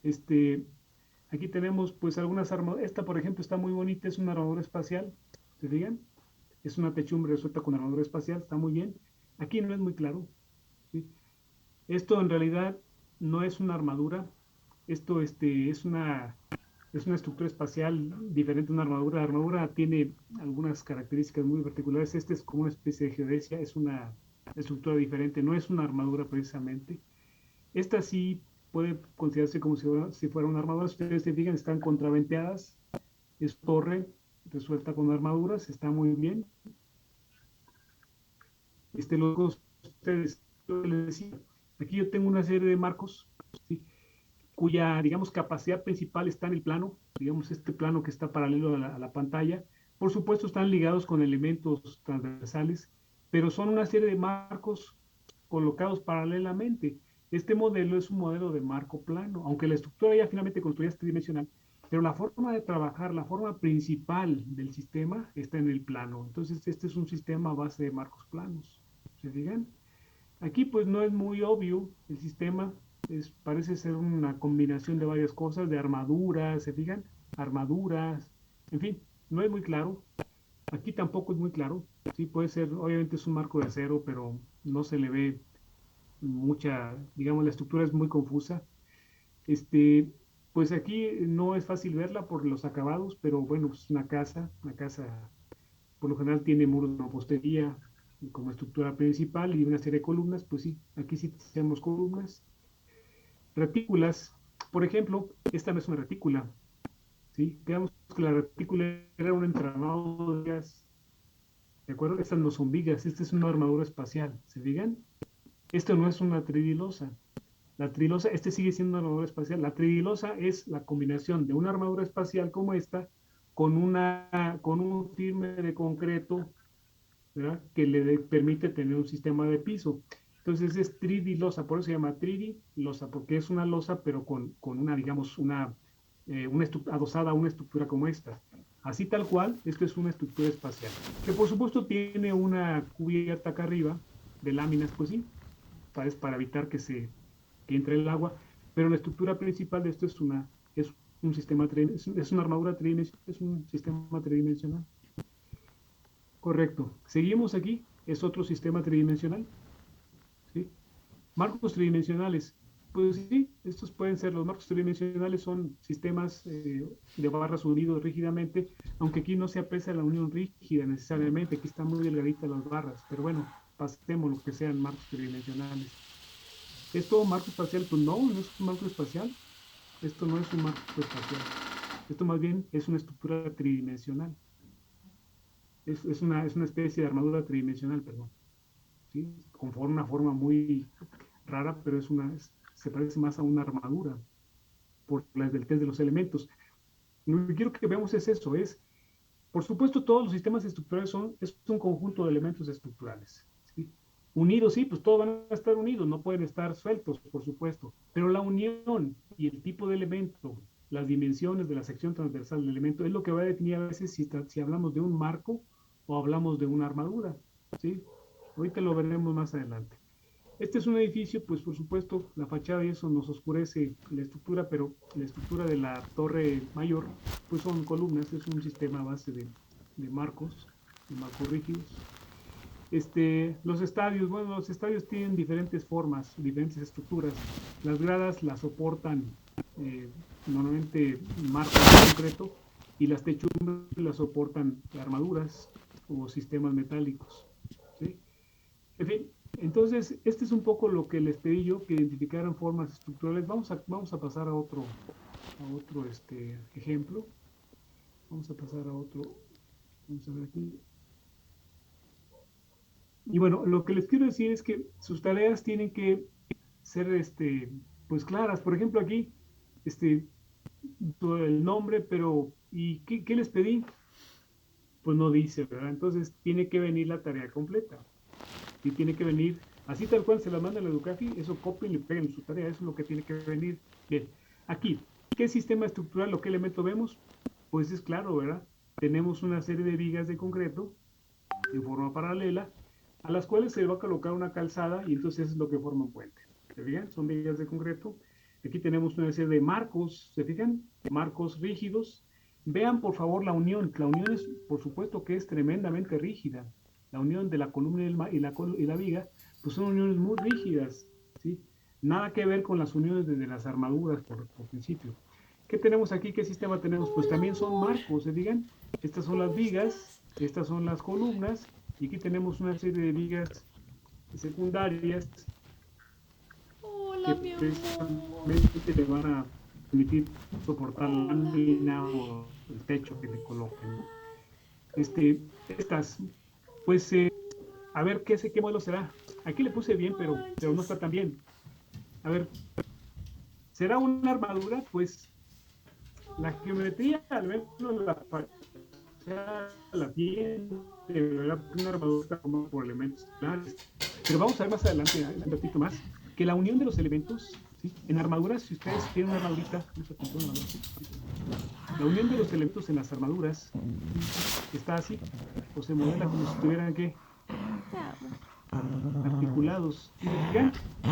Este, aquí tenemos pues algunas armaduras. Esta, por ejemplo, está muy bonita, es una armadura espacial. ¿Se fijan? Es una techumbre resuelta con armadura espacial, está muy bien. Aquí no es muy claro, ¿sí? Esto en realidad no es una armadura, esto es una estructura espacial diferente a una armadura. La armadura tiene algunas características muy particulares. Este es como una especie de geodesia, es una estructura diferente, no es una armadura precisamente. Esta sí puede considerarse como si fuera una armadura. Si ustedes se fijan, están contraventeadas, es torre resuelta con armaduras, está muy bien. Luego, ustedes, yo les decía, aquí yo tengo una serie de marcos, ¿sí? Cuya, digamos, capacidad principal está en el plano, digamos, este plano que está paralelo a la pantalla. Por supuesto, están ligados con elementos transversales, pero son una serie de marcos colocados paralelamente. Este modelo es un modelo de marco plano, aunque la estructura ya finalmente construida es tridimensional, pero la forma de trabajar, la forma principal del sistema está en el plano. Entonces, este es un sistema a base de marcos planos. ¿Se fijan? Aquí pues no es muy obvio el sistema, parece ser una combinación de varias cosas, de armaduras, ¿se fijan? Armaduras, en fin, no es muy claro. Aquí tampoco es muy claro. Sí, puede ser, obviamente es un marco de acero, pero no se le ve mucha, digamos, la estructura es muy confusa. Este, pues aquí no es fácil verla por los acabados, pero bueno, es una casa por lo general tiene muros de mampostería como estructura principal y una serie de columnas, pues sí, aquí sí tenemos columnas. Retículas, por ejemplo, esta no es una retícula, ¿sí? Veamos que la retícula era un entramado de gas, ¿de acuerdo? Estas no son vigas, esta es una armadura espacial, ¿se digan? Esto no es una tridilosa. La tridilosa, este sigue siendo una armadura espacial. La tridilosa es la combinación de una armadura espacial como esta con un firme de concreto, ¿verdad? Que le permite tener un sistema de piso. Entonces es tridilosa, por eso se llama tridilosa, porque es una losa, pero con una, digamos, una adosada a una estructura como esta. Así tal cual, esto es una estructura espacial, que por supuesto tiene una cubierta acá arriba de láminas, pues sí, para evitar que entre el agua, pero la estructura principal de esto es un sistema, es una armadura tridimensional, es un sistema tridimensional. Correcto. Seguimos aquí. Es otro sistema tridimensional. ¿Sí? Marcos tridimensionales. Pues sí, estos pueden ser, los marcos tridimensionales son sistemas de barras unidos rígidamente, aunque aquí no se aprecia la unión rígida necesariamente, aquí están muy delgaditas las barras, pero bueno, pasemos lo que sean marcos tridimensionales. ¿Es todo marco espacial? Pues no, no es un marco espacial, esto no es un marco espacial, esto más bien es una estructura tridimensional, es una especie de armadura tridimensional, perdón. ¿Sí? Conforma una forma muy rara, pero se parece más a una armadura por las del test de los elementos. Lo que quiero que veamos es eso, por supuesto, todos los sistemas estructurales es un conjunto de elementos estructurales. ¿Sí? Unidos, sí, pues todos van a estar unidos, no pueden estar sueltos, por supuesto, pero la unión y el tipo de elemento, las dimensiones de la sección transversal del elemento, es lo que va a definir a veces si hablamos de un marco o hablamos de una armadura. ¿Sí? Ahorita lo veremos más adelante. Este es un edificio, pues por supuesto, la fachada y eso nos oscurece la estructura, pero la estructura de la torre mayor, pues son columnas, es un sistema a base de marcos rígidos. Los estadios, bueno, los estadios tienen diferentes formas, diferentes estructuras. Las gradas las soportan eh, normalmente marcos de concreto y las techumbres las soportan armaduras o sistemas metálicos. ¿Sí? En fin, entonces, este es un poco lo que les pedí yo, que identificaran formas estructurales. Vamos a pasar a otro ejemplo. Vamos a pasar a otro. Vamos a ver aquí. Y bueno, lo que les quiero decir es que sus tareas tienen que ser, pues claras. Por ejemplo, aquí, este, todo el nombre, pero ¿y qué les pedí? Pues no dice, ¿verdad? Entonces, tiene que venir la tarea completa. Y tiene que venir, así tal cual se la manda la Educafi, eso copien y peguen su tarea, eso es lo que tiene que venir. Bien, aquí, ¿qué sistema estructural o qué elemento vemos? Pues es claro, ¿verdad? Tenemos una serie de vigas de concreto en forma paralela, a las cuales se va a colocar una calzada y entonces es lo que forma un puente. ¿Se fijan? Son vigas de concreto Aquí tenemos una serie de marcos, ¿se fijan? Marcos rígidos. Vean por favor la unión. La unión es, por supuesto que es tremendamente rígida. La unión de la columna y la viga, pues son uniones muy rígidas, ¿sí? Nada que ver con las uniones de las armaduras por principio. ¿Qué tenemos aquí? ¿Qué sistema tenemos? Pues Hola, también son amor. marcos, ¿se digan? Estas son ¿Cómo las vigas, estás? estas son las columnas, y aquí tenemos una serie de vigas secundarias Hola, que mi amor. precisamente le van a permitir soportar la Hola, lámina bebé. o el techo que le coloquen, ¿no? ¿Cómo estás? Estas, pues, a ver qué modelo será. Aquí le puse bien, No pero no manches. está tan bien. A ver, ¿será una armadura? Pues la geometría, al menos la tiene, ¿verdad? Una armadura está formada por elementos claves. Pero vamos a ver más adelante, un ratito más, que la unión de los elementos, ¿sí? En armaduras, si ustedes tienen una armadurita, vamos a comprar una armadura, ¿sí? La unión de los elementos en las armaduras, ¿sí? Está así, o se modela como si estuvieran, ¿qué? Te amo. Articulados. ¿Sí se fijan?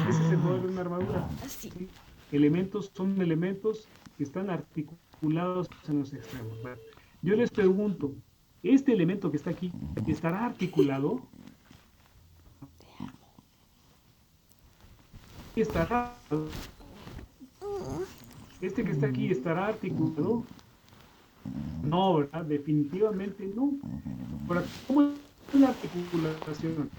Ese es el modelo de una armadura, Así. ¿sí? Elementos son elementos que están articulados en los extremos. Bueno, yo les pregunto, ¿este elemento que está aquí estará articulado? ¿Estará? ¿Este que está aquí estará articulado? No, ¿verdad? Definitivamente no. Ahora, ¿cómo es la articulación?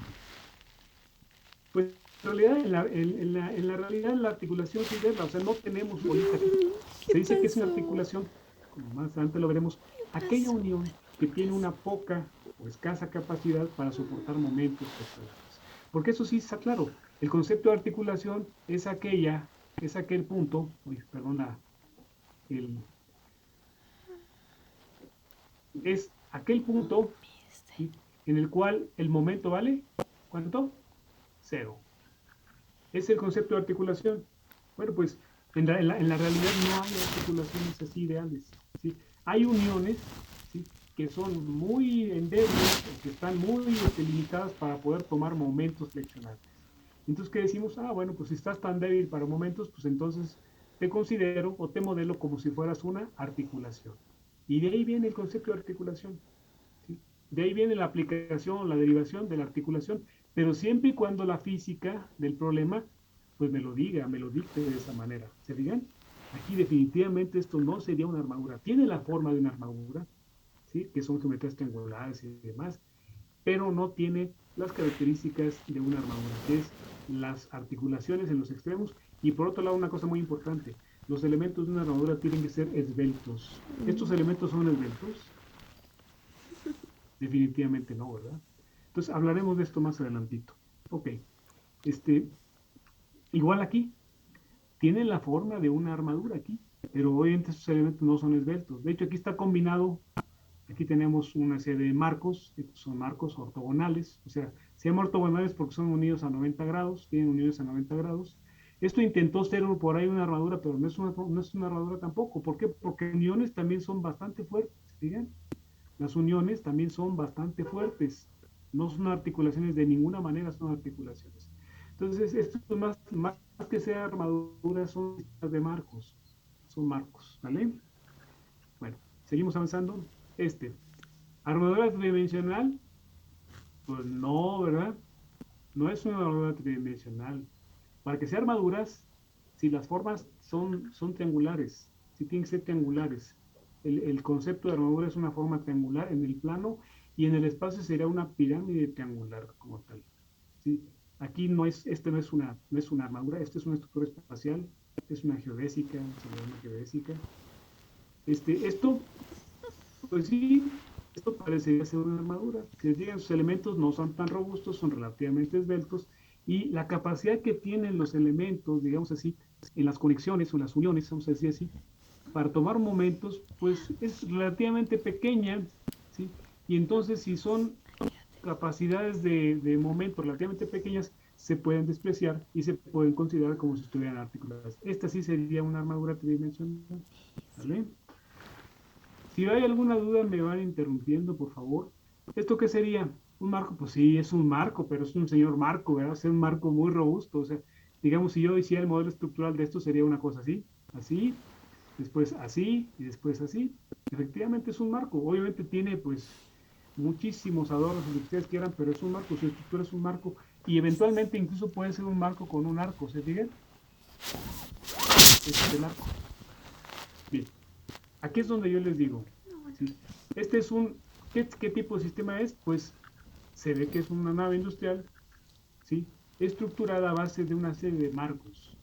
Pues en realidad, en la realidad, la articulación sí verla, o sea, no tenemos bolita aquí. ¿Qué Se dice que es una pasó? articulación, como más adelante lo veremos, ¿Qué aquella pasó? unión que tiene una poca o escasa capacidad para soportar momentos flexionales. Porque eso sí está claro, el concepto de articulación es aquel punto, uy, perdona, el, es aquel punto, ¿sí? En el cual el momento vale, ¿cuánto? Cero. Es el concepto de articulación. Bueno, pues en la realidad no hay articulaciones así ideales, ¿sí? Hay uniones, ¿sí? Que son muy endebles o que están muy limitadas para poder tomar momentos flexionales. Entonces, ¿qué decimos? Ah, bueno, pues si estás tan débil para momentos, pues entonces te considero o te modelo como si fueras una articulación. Y de ahí viene el concepto de articulación, ¿sí? De ahí viene la aplicación, la derivación de la articulación, pero siempre y cuando la física del problema, pues me lo diga, me lo dicte de esa manera. ¿Se fijan? Aquí definitivamente esto no sería una armadura. Tiene la forma de una armadura, ¿sí? Que son geometrías triangulares y demás, pero no tiene las características de una armadura, que es las articulaciones en los extremos. Y por otro lado, una cosa muy importante, los elementos de una armadura tienen que ser esbeltos. ¿Estos elementos son esbeltos? Definitivamente no, ¿verdad? Entonces hablaremos de esto más adelantito. Ok, este, igual aquí, tienen la forma de una armadura aquí, pero obviamente estos elementos no son esbeltos. De hecho, aquí está combinado, aquí tenemos una serie de marcos, estos son marcos ortogonales, o sea, se llaman ortogonales porque son unidos a 90 grados, tienen uniones a 90 grados. Esto intentó ser por ahí una armadura, pero no es una armadura tampoco. ¿Por qué? Porque uniones también son bastante fuertes, ¿sí? Las uniones también son bastante fuertes. No son articulaciones de ninguna manera, son articulaciones. Entonces, esto es más que ser armaduras, son de marcos. Son marcos, ¿vale? Bueno, seguimos avanzando. Armadura tridimensional, pues no, ¿verdad? No es una armadura tridimensional. Para que sea armaduras, si las formas son triangulares, si tienen que ser triangulares. El concepto de armadura es una forma triangular en el plano y en el espacio sería una pirámide triangular como tal. ¿Sí? Aquí no es una armadura, esto es una estructura espacial, es una geodésica, se llama una geodésica. Esto, pues sí, esto parecería ser una armadura. Si les llegan sus elementos, no son tan robustos, son relativamente esbeltos, y la capacidad que tienen los elementos, digamos así, en las conexiones o en las uniones, vamos a decir así, para tomar momentos, pues es relativamente pequeña, ¿sí? Y entonces, si son capacidades de momento relativamente pequeñas, se pueden despreciar y se pueden considerar como si estuvieran articuladas. Esta sí sería una armadura tridimensional, ¿vale? Si hay alguna duda, me van interrumpiendo, por favor. ¿Esto qué sería? ¿Un marco? Pues sí, es un marco, pero es un señor marco, ¿verdad? Es un marco muy robusto, o sea, digamos, si yo hiciera el modelo estructural de esto, sería una cosa así, así, después así y después así. Efectivamente es un marco. Obviamente tiene pues muchísimos adornos, lo que ustedes quieran, pero es un marco, su estructura es un marco y eventualmente incluso puede ser un marco con un arco, ¿se fijan? Este es el arco. Bien, aquí es donde yo les digo, ¿sí? Este es un, ¿qué tipo de sistema es? Pues se ve que es una nave industrial, ¿sí? Estructurada a base de una serie de marcos.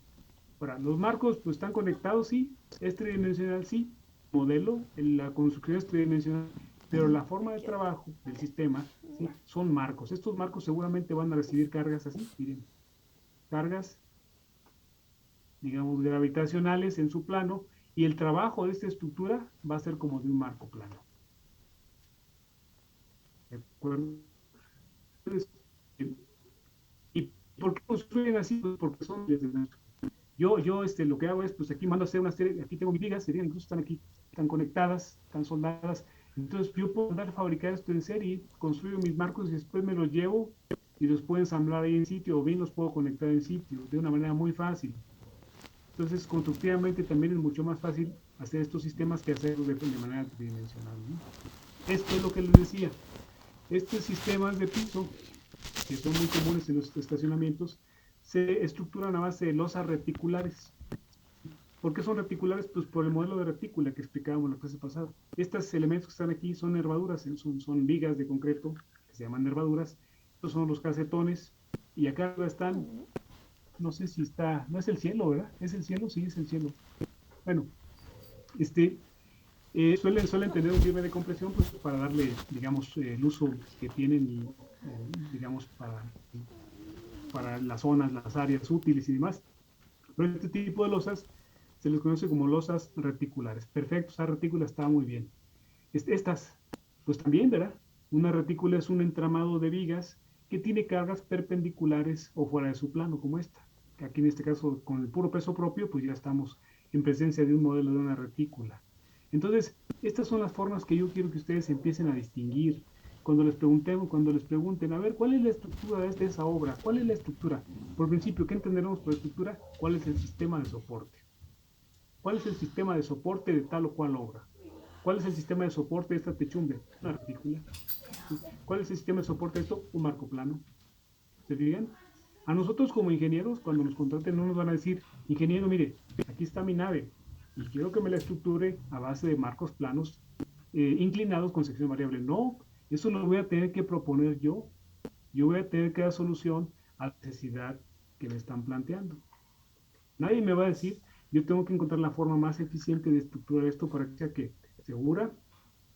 Ahora, los marcos pues están conectados, sí, es tridimensional, sí, modelo, la construcción es tridimensional, pero la forma de trabajo del sistema, sí, son marcos. Estos marcos seguramente van a recibir cargas así, miren, cargas, digamos, gravitacionales en su plano, y el trabajo de esta estructura va a ser como de un marco plano. ¿De acuerdo? Entonces, ¿y por qué construyen así? Pues porque son desde lo que hago es, pues aquí mando a hacer una serie, aquí tengo mis vigas, serían, incluso están aquí, están conectadas, están soldadas. Entonces yo puedo andar a fabricar esto en serie, construyo mis marcos y después me los llevo y los puedo ensamblar ahí en sitio, o bien los puedo conectar en sitio, de una manera muy fácil. Entonces, constructivamente también es mucho más fácil hacer estos sistemas que hacerlos de manera tridimensional, ¿no? Esto es lo que les decía. Estos sistemas de piso, que son muy comunes en los estacionamientos, se estructuran a base de losas reticulares. ¿Por qué son reticulares? Pues por el modelo de retícula que explicábamos la clase pasada. Estos elementos que están aquí son nervaduras, son vigas de concreto que se llaman nervaduras. Estos son los casetones y acá están, no sé si está, no es el cielo, ¿verdad? ¿Es el cielo? Sí, es el cielo. Bueno, este, suelen tener un firme de compresión pues, para darle, digamos, el uso que tienen, digamos, para las zonas, las áreas útiles y demás. Pero este tipo de losas se les conoce como losas reticulares. Perfecto, esa retícula está muy bien. Estas, pues también, ¿verdad? Una retícula es un entramado de vigas que tiene cargas perpendiculares o fuera de su plano, como esta. Aquí en este caso, con el puro peso propio, pues ya estamos en presencia de un modelo de una retícula. Entonces, estas son las formas que yo quiero que ustedes empiecen a distinguir. Cuando les pregunten, a ver, ¿cuál es la estructura de esa obra? ¿Cuál es la estructura? Por principio, ¿qué entenderemos por estructura? ¿Cuál es el sistema de soporte? ¿Cuál es el sistema de soporte de tal o cual obra? ¿Cuál es el sistema de soporte de esta techumbre? Una retícula. ¿Cuál es el sistema de soporte de esto? Un marco plano. ¿Se fijan? A nosotros como ingenieros, cuando nos contraten, no nos van a decir, ingeniero, mire, aquí está mi nave y quiero que me la estructure a base de marcos planos inclinados con sección variable. No, eso lo voy a tener que proponer yo. Yo voy a tener que dar solución a la necesidad que me están planteando. Nadie me va a decir, yo tengo que encontrar la forma más eficiente de estructurar esto para que sea que segura,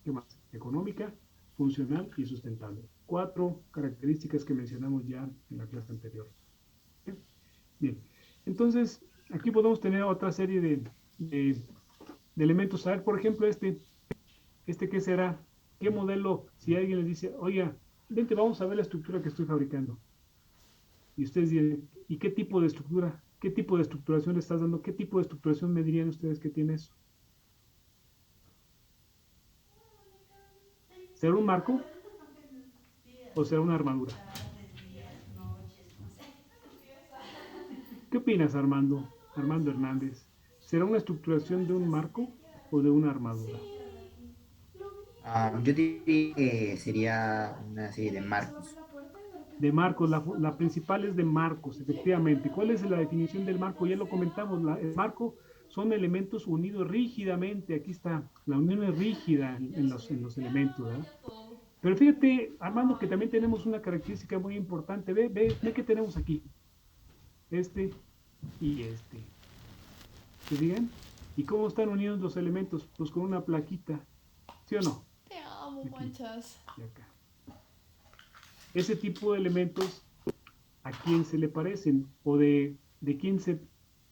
¿qué más? Económica, funcional y sustentable. 4 características que mencionamos ya en la clase anterior. ¿Sí? Bien, entonces aquí podemos tener otra serie de elementos. A ver, por ejemplo, ¿qué será? ¿Qué modelo? Si alguien les dice, oiga, vente, vamos a ver la estructura que estoy fabricando. Y ustedes dirán, ¿y qué tipo de estructura? ¿Qué tipo de estructuración le estás dando? ¿Qué tipo de estructuración me dirían ustedes que tiene eso? ¿Será un marco o será una armadura? ¿Qué opinas, Armando? Armando Hernández. ¿Será una estructuración de un marco o de una armadura? Yo diría que sería una serie de marcos. De marcos, la principal es de marcos, efectivamente. ¿Cuál es la definición del marco? Ya lo comentamos, el marco son elementos unidos rígidamente. Aquí está, la unión es rígida en los elementos, ¿verdad? Pero fíjate, Armando, que también tenemos una característica muy importante. Ve que tenemos aquí. Este y este. ¿Se fijan? ¿Y cómo están unidos los elementos? Pues con una plaquita. ¿Sí o no? Te amo, Aquí manchas. y acá. Ese tipo de elementos, ¿a quién se le parecen? O de quién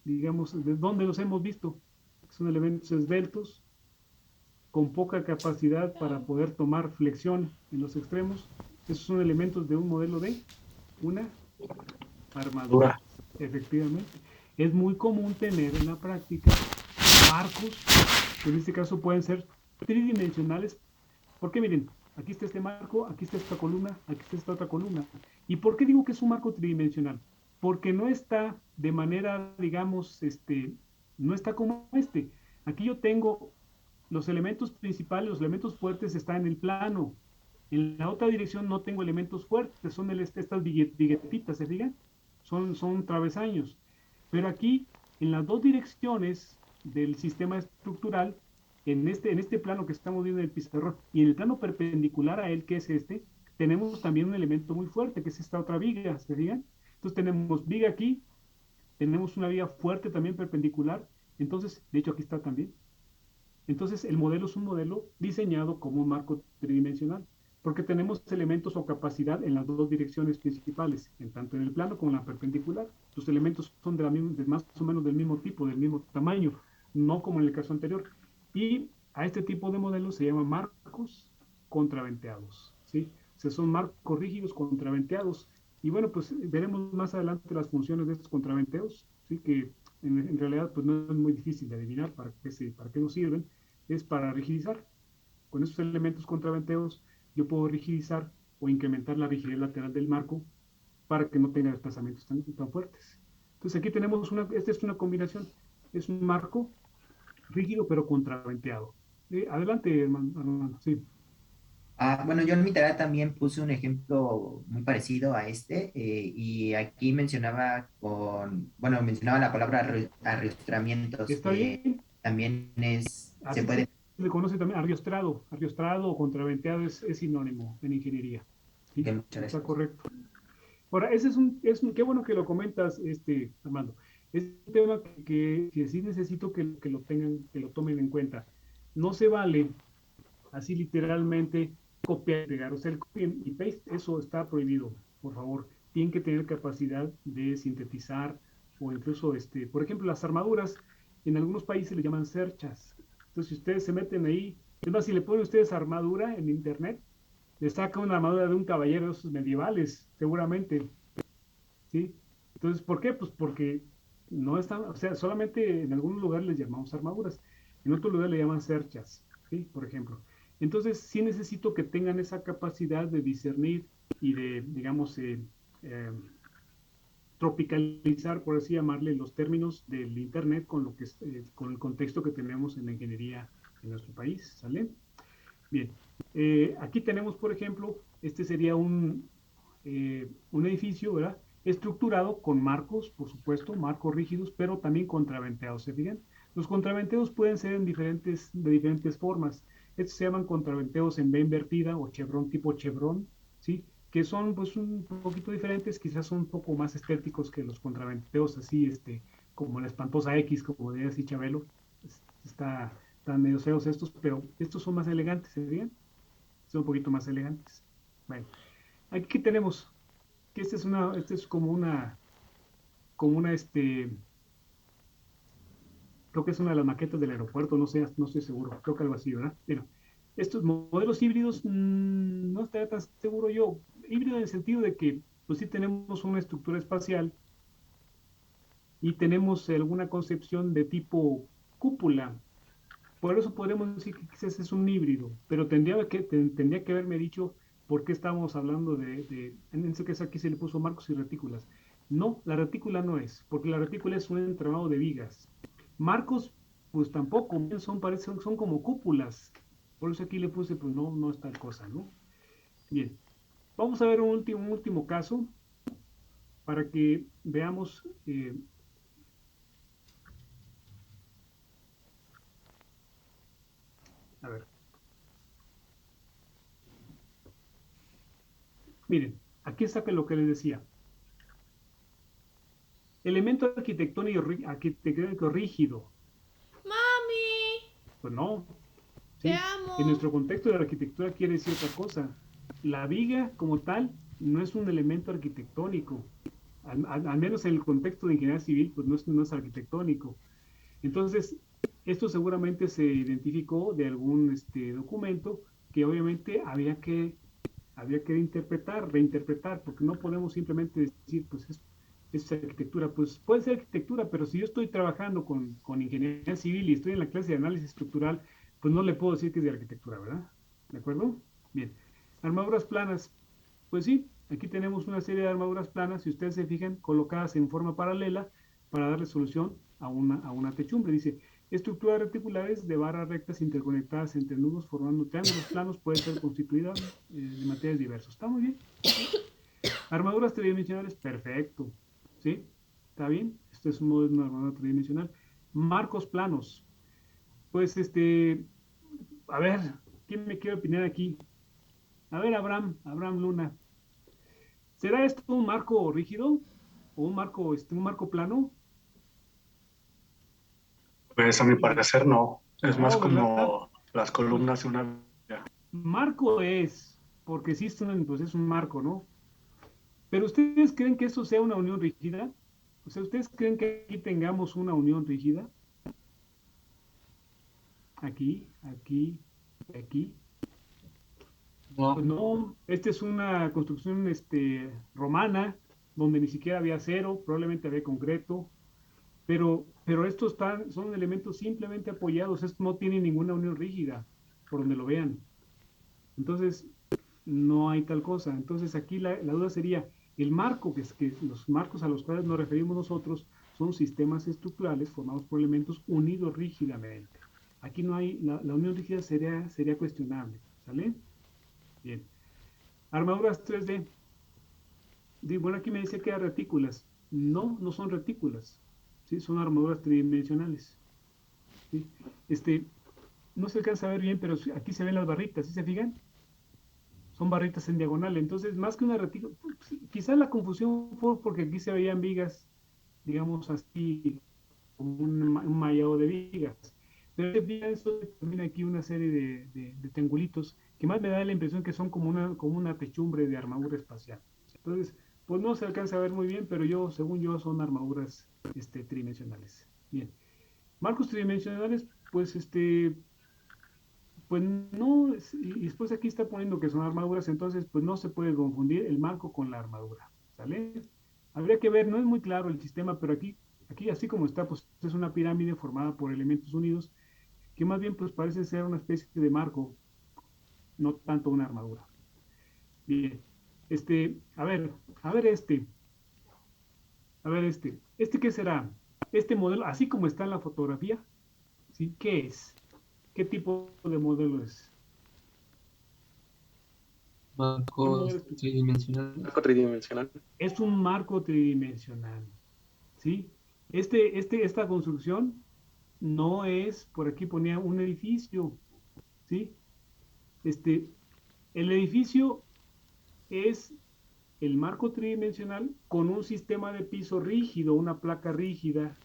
digamos, de dónde los hemos visto. Son elementos esbeltos, con poca capacidad Te para amo. poder tomar flexión en los extremos. Esos son elementos de un modelo de una armadura. Efectivamente. Es muy común tener en la práctica marcos, que en este caso pueden ser tridimensionales, porque miren, aquí está este marco, aquí está esta columna, aquí está esta otra columna. ¿Y por qué digo que es un marco tridimensional? porque no está de manera, digamos, no está como este. Aquí yo tengo los elementos principales, los elementos fuertes están en el plano. En la otra dirección no tengo elementos fuertes, son estas viguetitas, ¿se fijan? Son travesaños. Pero aquí, en las dos direcciones del sistema estructural, en este plano que estamos viendo en el pizarrón y en el plano perpendicular a él, que es tenemos también un elemento muy fuerte, que es esta otra viga, ¿se fijan? Entonces tenemos viga aquí, tenemos una viga fuerte también perpendicular, entonces, de hecho aquí está también. Entonces, el modelo es un modelo diseñado como un marco tridimensional, porque tenemos elementos o capacidad en las dos direcciones principales, tanto en el plano como en la perpendicular. Los elementos son de más o menos del mismo tipo, del mismo tamaño, no como en el caso anterior. Y a este tipo de modelos se llaman marcos contraventeados, ¿sí? O sea, son marcos rígidos contraventeados. Y bueno, pues veremos más adelante las funciones de estos contraventeos, ¿sí? Que en realidad pues no es muy difícil de adivinar para qué nos sirven, es para rigidizar. Con estos elementos contraventeos yo puedo rigidizar o incrementar la rigidez lateral del marco para que no tenga desplazamientos tan fuertes. Entonces aquí tenemos esta es una combinación, es un marco rígido pero contraventeado. Adelante, hermano, sí. Bueno, yo en mi tarea también puse un ejemplo muy parecido a este, y aquí mencionaba la palabra arrastramientos, ¿Está que bien? también se Así puede. se le conoce también arriostrado. Arriostrado o contraventeado es sinónimo en ingeniería. Ok, ¿Sí? muchas Está gracias. correcto. Ahora, qué bueno que lo comentas, Armando. Es un tema que sí necesito que lo tomen en cuenta. No se vale así literalmente copiar y pegar. O sea, el copy y paste, eso está prohibido, por favor. Tienen que tener capacidad de sintetizar o incluso, por ejemplo, las armaduras, en algunos países le llaman cerchas. Entonces, si ustedes se meten ahí, es más, si le ponen ustedes armadura en internet, le saca una armadura de un caballero de esos medievales, seguramente, ¿sí? Entonces, ¿por qué? Pues porque no están, o sea, solamente en algunos lugares les llamamos armaduras, en otros lugares le llaman cerchas, ¿sí? Por ejemplo. Entonces, sí necesito que tengan esa capacidad de discernir y de, digamos, eh, tropicalizar, por así llamarle, los términos del Internet con el contexto que tenemos en la ingeniería en nuestro país, ¿sale? Bien, aquí tenemos, por ejemplo, este sería un edificio, ¿verdad? Estructurado con marcos, por supuesto, marcos rígidos, pero también contraventeados, ¿se fijan? Los contraventeos pueden ser de diferentes formas. Estos se llaman contraventeos en V invertida o chevron tipo chevron, ¿sí? Que son pues un poquito diferentes, quizás son un poco más estéticos que los contraventeos así, como la espantosa X, como diría así Chabelo. Está tan medio feos estos, pero estos son más elegantes, ¿se fijan? Son un poquito más elegantes. Bueno, aquí tenemos que este es creo que es una de las maquetas del aeropuerto, no sé, no estoy seguro, creo que algo así, ¿verdad? Bueno, estos modelos híbridos, no estaría tan seguro yo. Híbrido en el sentido de que, pues sí tenemos una estructura espacial y tenemos alguna concepción de tipo cúpula. Por eso podríamos decir que quizás es un híbrido, pero tendría que haberme dicho por qué estamos hablando en ese caso aquí se le puso marcos y retículas. No, la retícula no es, porque la retícula es un entramado de vigas. Marcos, pues tampoco, son como cúpulas. Por eso aquí le puse, pues no, no es tal cosa, ¿no? Bien, vamos a ver un último caso para que veamos, a ver, miren, aquí está lo que les decía. Elemento arquitectónico rígido. Mami, Pues no, te ¿sí? En amo. nuestro contexto de la arquitectura quiere decir otra cosa. La viga como tal no es un elemento arquitectónico. Al menos en el contexto de ingeniería civil, pues no es arquitectónico. Entonces, esto seguramente se identificó de algún documento que obviamente había que reinterpretar, porque no podemos simplemente decir, pues es arquitectura. Pues puede ser arquitectura, pero si yo estoy trabajando con ingeniería civil y estoy en la clase de análisis estructural, pues no le puedo decir que es de arquitectura, ¿verdad? ¿De acuerdo? Bien. Armaduras planas, pues sí, Aquí tenemos una serie de armaduras planas, si ustedes se fijan, colocadas en forma paralela para darle solución a una techumbre. Dice, estructuras reticulares de barras rectas interconectadas entre nudos formando triángulos planos pueden ser constituidas de materiales diversos. ¿Está muy bien? ¿Sí? Armaduras tridimensionales, perfecto. ¿Sí? ¿Está bien? Esto es un modelo de una armadura tridimensional. Marcos planos. Pues a ver, ¿quién me quiere opinar aquí? A ver, Abraham Luna. ¿Será esto un marco rígido o un marco plano? Pues a mi parecer no, es más No, ¿verdad? como las columnas de una villa. Marco es, porque sí pues es un marco, ¿no? Pero ¿ustedes creen que eso sea una unión rígida? O sea, ¿ustedes creen que aquí tengamos una unión rígida? Aquí, aquí, aquí. Pues No, no, esta es una construcción romana, donde ni siquiera había acero, probablemente había concreto, pero estos son elementos simplemente apoyados, esto no tiene ninguna unión rígida, por donde lo vean. Entonces, no hay tal cosa. Entonces, aquí la duda sería, el marco, que los marcos a los cuales nos referimos nosotros, son sistemas estructurales formados por elementos unidos rígidamente. Aquí no hay, la unión rígida sería cuestionable, ¿sale? Bien. Armaduras 3D. Bueno, aquí me dice que hay retículas. No, no son retículas. ¿Sí? Son armaduras tridimensionales. ¿Sí? No se alcanza a ver bien, pero aquí se ven las barritas, ¿sí se fijan? Son barritas en diagonal. Entonces, más que una retícula, quizás la confusión fue porque aquí se veían vigas, digamos así, como un mallado de vigas. Pero eso también aquí una serie de triangulitos que más me da la impresión que son como una techumbre de armadura espacial. Entonces, pues no se alcanza a ver muy bien, pero según yo, son armaduras tridimensionales. Bien. Marcos tridimensionales, pues pues no, y después aquí está poniendo que son armaduras, entonces pues no se puede confundir el marco con la armadura, ¿sale? Habría que ver, no es muy claro el sistema, pero aquí así como está, pues es una pirámide formada por elementos unidos, que más bien pues parece ser una especie de marco, no tanto una armadura. Bien, a ver, a ver a ver ¿qué será? Este modelo, así como está en la fotografía, ¿sí? ¿Qué es? ¿Qué tipo de modelo es? ¿Qué modelo marcos es? tridimensionales. Marco tridimensional. Es un marco tridimensional, ¿sí? Esta construcción no es, por aquí ponía un edificio, ¿sí? Este, el edificio es el marco tridimensional con un sistema de piso rígido, una placa rígida,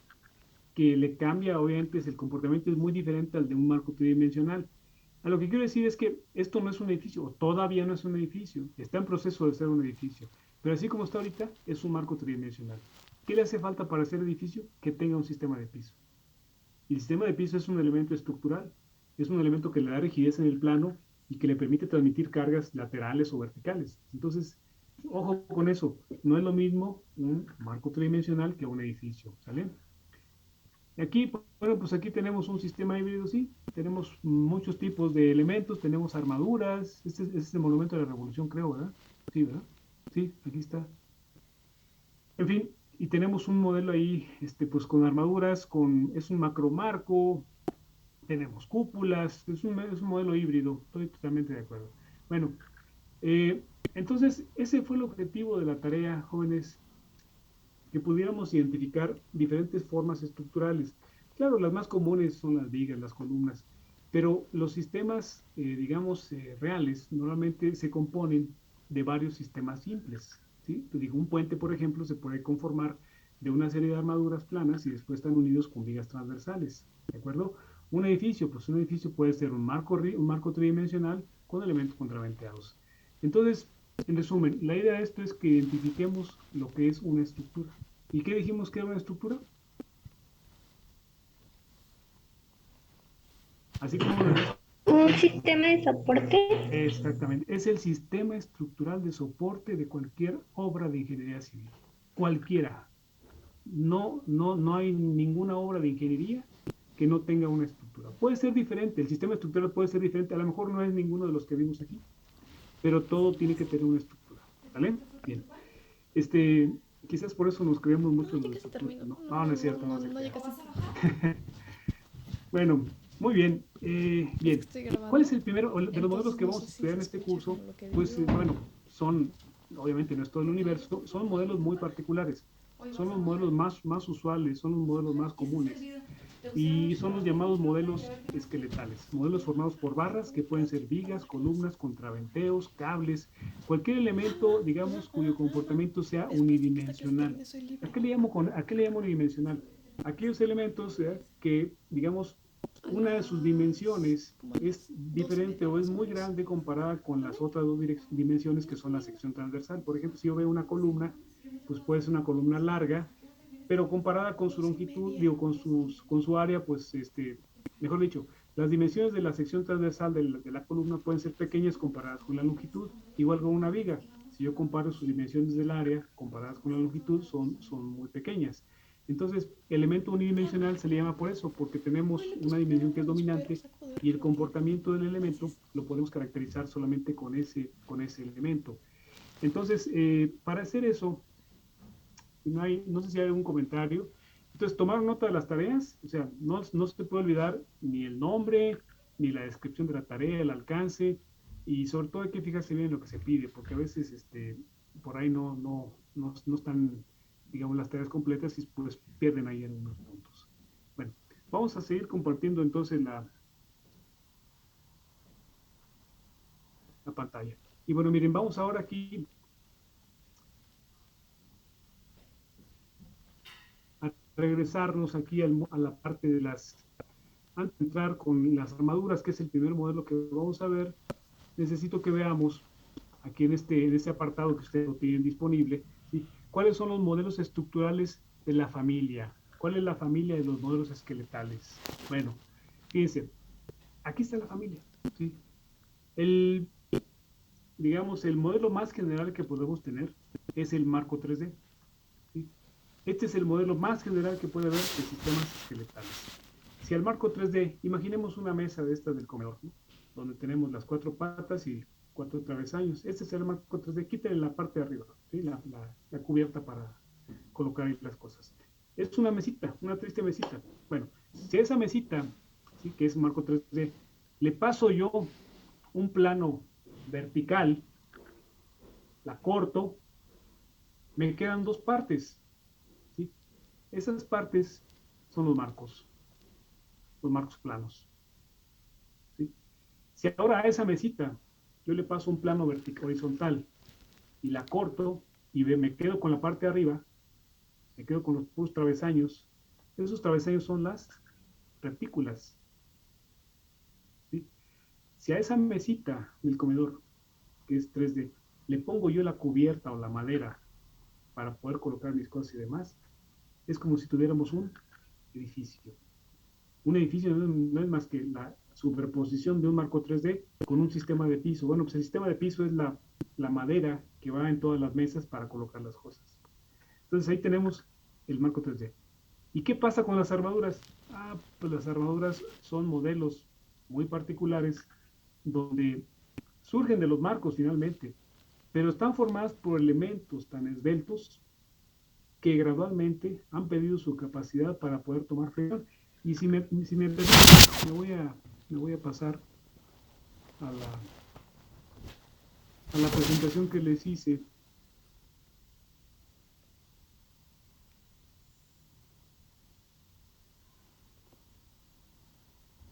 que le cambia, obviamente, el comportamiento es muy diferente al de un marco tridimensional. A lo que quiero decir es que esto no es un edificio, o todavía no es un edificio, está en proceso de ser un edificio, pero así como está ahorita, es un marco tridimensional. ¿Qué le hace falta para ser edificio? Que tenga un sistema de piso. Y el sistema de piso es un elemento estructural, es un elemento que le da rigidez en el plano y que le permite transmitir cargas laterales o verticales. Entonces, ojo con eso, no es lo mismo un marco tridimensional que un edificio, ¿sale? Y aquí, bueno, pues aquí tenemos un sistema híbrido, sí, tenemos muchos tipos de elementos, tenemos armaduras, este es el monumento de la revolución, creo, ¿verdad? Sí, ¿verdad? Sí, aquí está. En fin, y tenemos un modelo ahí, pues con armaduras, es un macromarco, tenemos cúpulas, es un modelo híbrido, estoy totalmente de acuerdo. Bueno, entonces ese fue el objetivo de la tarea, jóvenes, que pudiéramos identificar diferentes formas estructurales. Claro, las más comunes son las vigas, las columnas, pero los sistemas, digamos, reales, normalmente se componen de varios sistemas simples. ¿Sí? Te digo, un puente, por ejemplo, se puede conformar de una serie de armaduras planas y después están unidos con vigas transversales. ¿De acuerdo? Un edificio, pues un edificio puede ser un marco tridimensional con elementos contraventeados. Entonces, en resumen, la idea de esto es que identifiquemos lo que es una estructura. ¿Y qué dijimos que era una estructura? Así como lo dice, Un sistema de soporte. exactamente, es el sistema estructural de soporte de cualquier obra de ingeniería civil. Cualquiera. No hay ninguna obra de ingeniería que no tenga una estructura. Puede ser diferente, el sistema estructural puede ser diferente, a lo mejor no es ninguno de los que vimos aquí, pero todo tiene que tener una estructura. ¿Vale? Bien. Este, quizás por eso nos creemos mucho No, en ya los casi estatutos, termino. ¿no? No, no es cierto, no se No, ya crea. casi. Bueno, muy bien. Es que Bien. estoy ¿Cuál es grabando. el primero de los modelos Entonces que no vamos a sé si estudiar se en este escucha curso? como lo que Pues digo. bueno, son, obviamente no es todo el universo, son modelos muy particulares. Son los modelos más usuales, son los modelos más comunes. Y son los llamados modelos esqueletales, modelos formados por barras que pueden ser vigas, columnas, contraventeos, cables, cualquier elemento, digamos, cuyo comportamiento sea Después de que esta clase unidimensional. termine soy libre. ¿A qué le llamo unidimensional? Aquellos elementos que, digamos, A una de sus dimensiones como a es las 12:30 diferente o es más o muy menos. grande comparada con las otras dos dimensiones que son la sección transversal. Por ejemplo, si yo veo una columna, pues puede ser una columna larga, pero comparada con su longitud, 12:30. digo, con su área, pues, mejor dicho, las dimensiones de la sección transversal de la columna pueden ser pequeñas comparadas con la longitud, igual con una viga. Si yo comparo sus dimensiones del área comparadas con la longitud, son muy pequeñas. Entonces, elemento unidimensional se le llama por eso, porque tenemos Oye, pues una dimensión que es con los dominante perros acabo de ver y el que no tiene. comportamiento del elemento Gracias. lo podemos caracterizar solamente con ese elemento. Entonces, para hacer eso, no sé si hay algún comentario. Entonces, tomar nota de las tareas, o sea, no se puede olvidar ni el nombre, ni la descripción de la tarea, el alcance, y sobre todo hay que fijarse bien en lo que se pide, porque a veces por ahí no están, digamos, las tareas completas y pues pierden ahí algunos puntos. Bueno, vamos a seguir compartiendo entonces la pantalla. Y bueno, miren, vamos ahora aquí a regresarnos aquí a la parte de antes de entrar con las armaduras, que es el primer modelo que vamos a ver, necesito que veamos aquí en este apartado que ustedes lo tienen disponible, ¿sí? ¿Cuáles son los modelos estructurales de la familia? ¿Cuál es la familia de los modelos esqueletales? Bueno, fíjense, aquí está la familia, ¿sí? El, digamos, el modelo más general que podemos tener es el marco 3D, ¿sí? Este es el modelo más general que puede haber de sistemas esqueletales. Si al marco 3D, imaginemos una mesa de estas del comedor, ¿no? Donde tenemos las cuatro patas y cuatro travesaños. Este es el marco 3D. Quítale la parte de arriba, ¿sí? La cubierta para colocar ahí las cosas. Es una mesita, una triste mesita. Bueno, si a esa mesita, ¿sí? Que es marco 3D, le paso yo un plano vertical, la corto, me quedan dos partes, ¿sí? Esas partes son los marcos planos, ¿sí? Si ahora a esa mesita yo le paso un plano vertical horizontal y la corto y me quedo con la parte de arriba, me quedo con los puros travesaños, esos travesaños son las retículas, ¿sí? Si a esa mesita del comedor, que es 3D, le pongo yo la cubierta o la madera para poder colocar mis cosas y demás, es como si tuviéramos un edificio. Un edificio no es más que la superposición de un marco 3D con un sistema de piso. Bueno, pues el sistema de piso es la madera que va en todas las mesas para colocar las cosas. Entonces ahí tenemos el marco 3D. ¿Y qué pasa con las armaduras? Pues las armaduras son modelos muy particulares donde surgen de los marcos finalmente, pero están formadas por elementos tan esbeltos que gradualmente han perdido su capacidad para poder tomar flexión. Y si me permiten, me voy a pasar a la presentación que les hice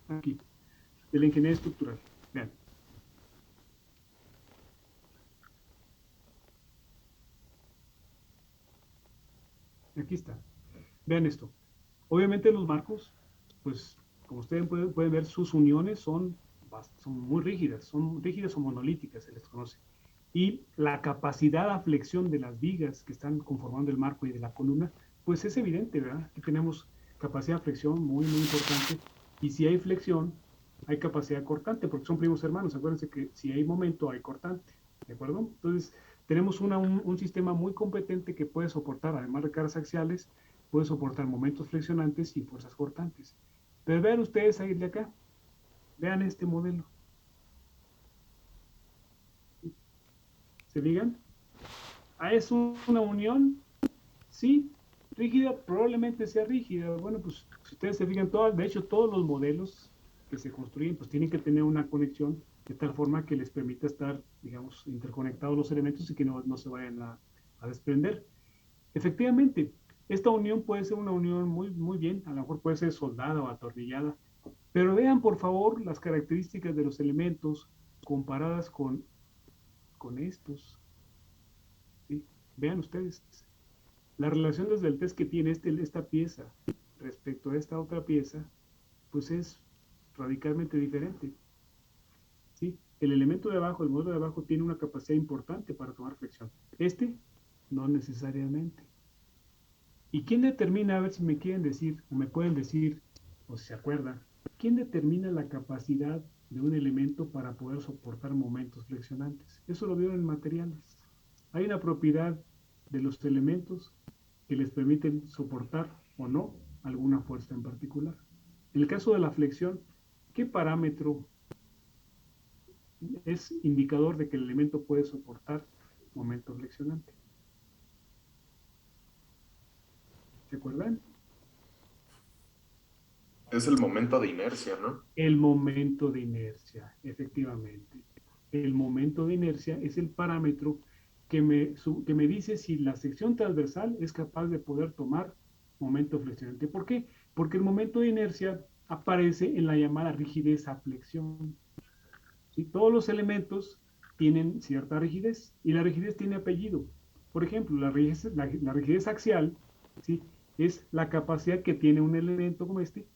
aquí, de la ingeniería estructural. Vean. Aquí está. Vean esto. Obviamente los marcos, pues como ustedes pueden ver, sus uniones son son rígidas o monolíticas, se les conoce. Y la capacidad de flexión de las vigas que están conformando el marco y de la columna, pues es evidente, ¿verdad? Aquí tenemos capacidad de flexión muy importante. Y si hay flexión, hay capacidad cortante, porque son primos hermanos. Acuérdense que si hay momento, hay cortante, ¿de acuerdo? Entonces, tenemos un sistema muy competente que puede soportar, además de cargas axiales, puede soportar momentos flexionantes y fuerzas cortantes. Pero vean ustedes ahí de acá, vean este modelo. ¿Se fijan? ¿Es una unión? Sí. ¿Rígida? Probablemente sea rígida. Bueno, pues si ustedes se fijan, de hecho todos los modelos que se construyen pues tienen que tener una conexión de tal forma que les permita estar, digamos, interconectados los elementos y que no se vayan a desprender. Efectivamente, esta unión puede ser una unión muy bien, a lo mejor puede ser soldada o atornillada, pero vean por favor las características de los elementos comparadas con estos. ¿Sí? Vean ustedes, la relación desde el test que tiene esta pieza respecto a esta otra pieza, pues es radicalmente diferente. ¿Sí? El elemento de abajo, el módulo de abajo, tiene una capacidad importante para tomar flexión. Este, no necesariamente. ¿Y quién determina, a ver si me quieren decir, o me pueden decir, o si se acuerdan, quién determina la capacidad de un elemento para poder soportar momentos flexionantes? Eso lo vieron en materiales. Hay una propiedad de los elementos que les permiten soportar o no alguna fuerza en particular. En el caso de la flexión, ¿qué parámetro es indicador de que el elemento puede soportar momento flexionante? ¿Se acuerdan? Es el momento de inercia, ¿no? El momento de inercia, efectivamente. El momento de inercia es el parámetro que me dice si la sección transversal es capaz de poder tomar momento flexionante. ¿Por qué? Porque el momento de inercia aparece en la llamada rigidez a flexión. ¿Sí? Todos los elementos tienen cierta rigidez y la rigidez tiene apellido. Por ejemplo, la rigidez axial, ¿sí? Es la capacidad que tiene un elemento como este